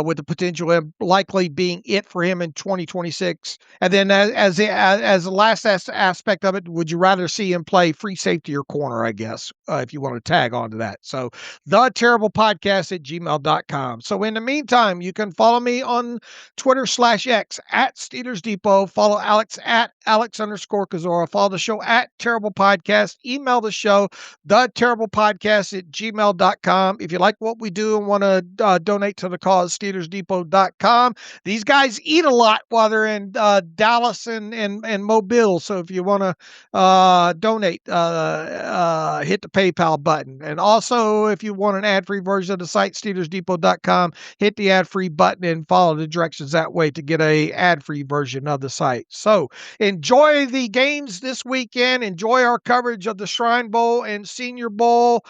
with the potential of likely being it for him in 2026? And then as the last aspect of it, would you rather see him play free safety or corner, I guess, if you want to tag on to that? So theterriblepodcast@gmail.com. So in the meantime, you can follow me on Twitter/X at Steelers Depot. Follow Alex at Alex_Kozora. Follow the show at Terrible Podcast. Email the show, theterriblepodcast@gmail.com. If you like what we do and want to donate to the cause, SteelersDepot.com. These guys eat a lot while they're in Dallas and Mobile. So if you want to donate, hit the PayPal button. And also, if you want an ad-free version of the site, SteelersDepot.com, hit the ad-free button and follow the directions that way to get a ad-free version of the site. So enjoy the games this weekend. Enjoy our coverage of the Shrine Bowl and Senior Bowl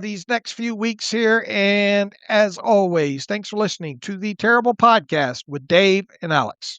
these next few weeks here. And as always, thanks for listening to the Terrible Podcast with Dave and Alex.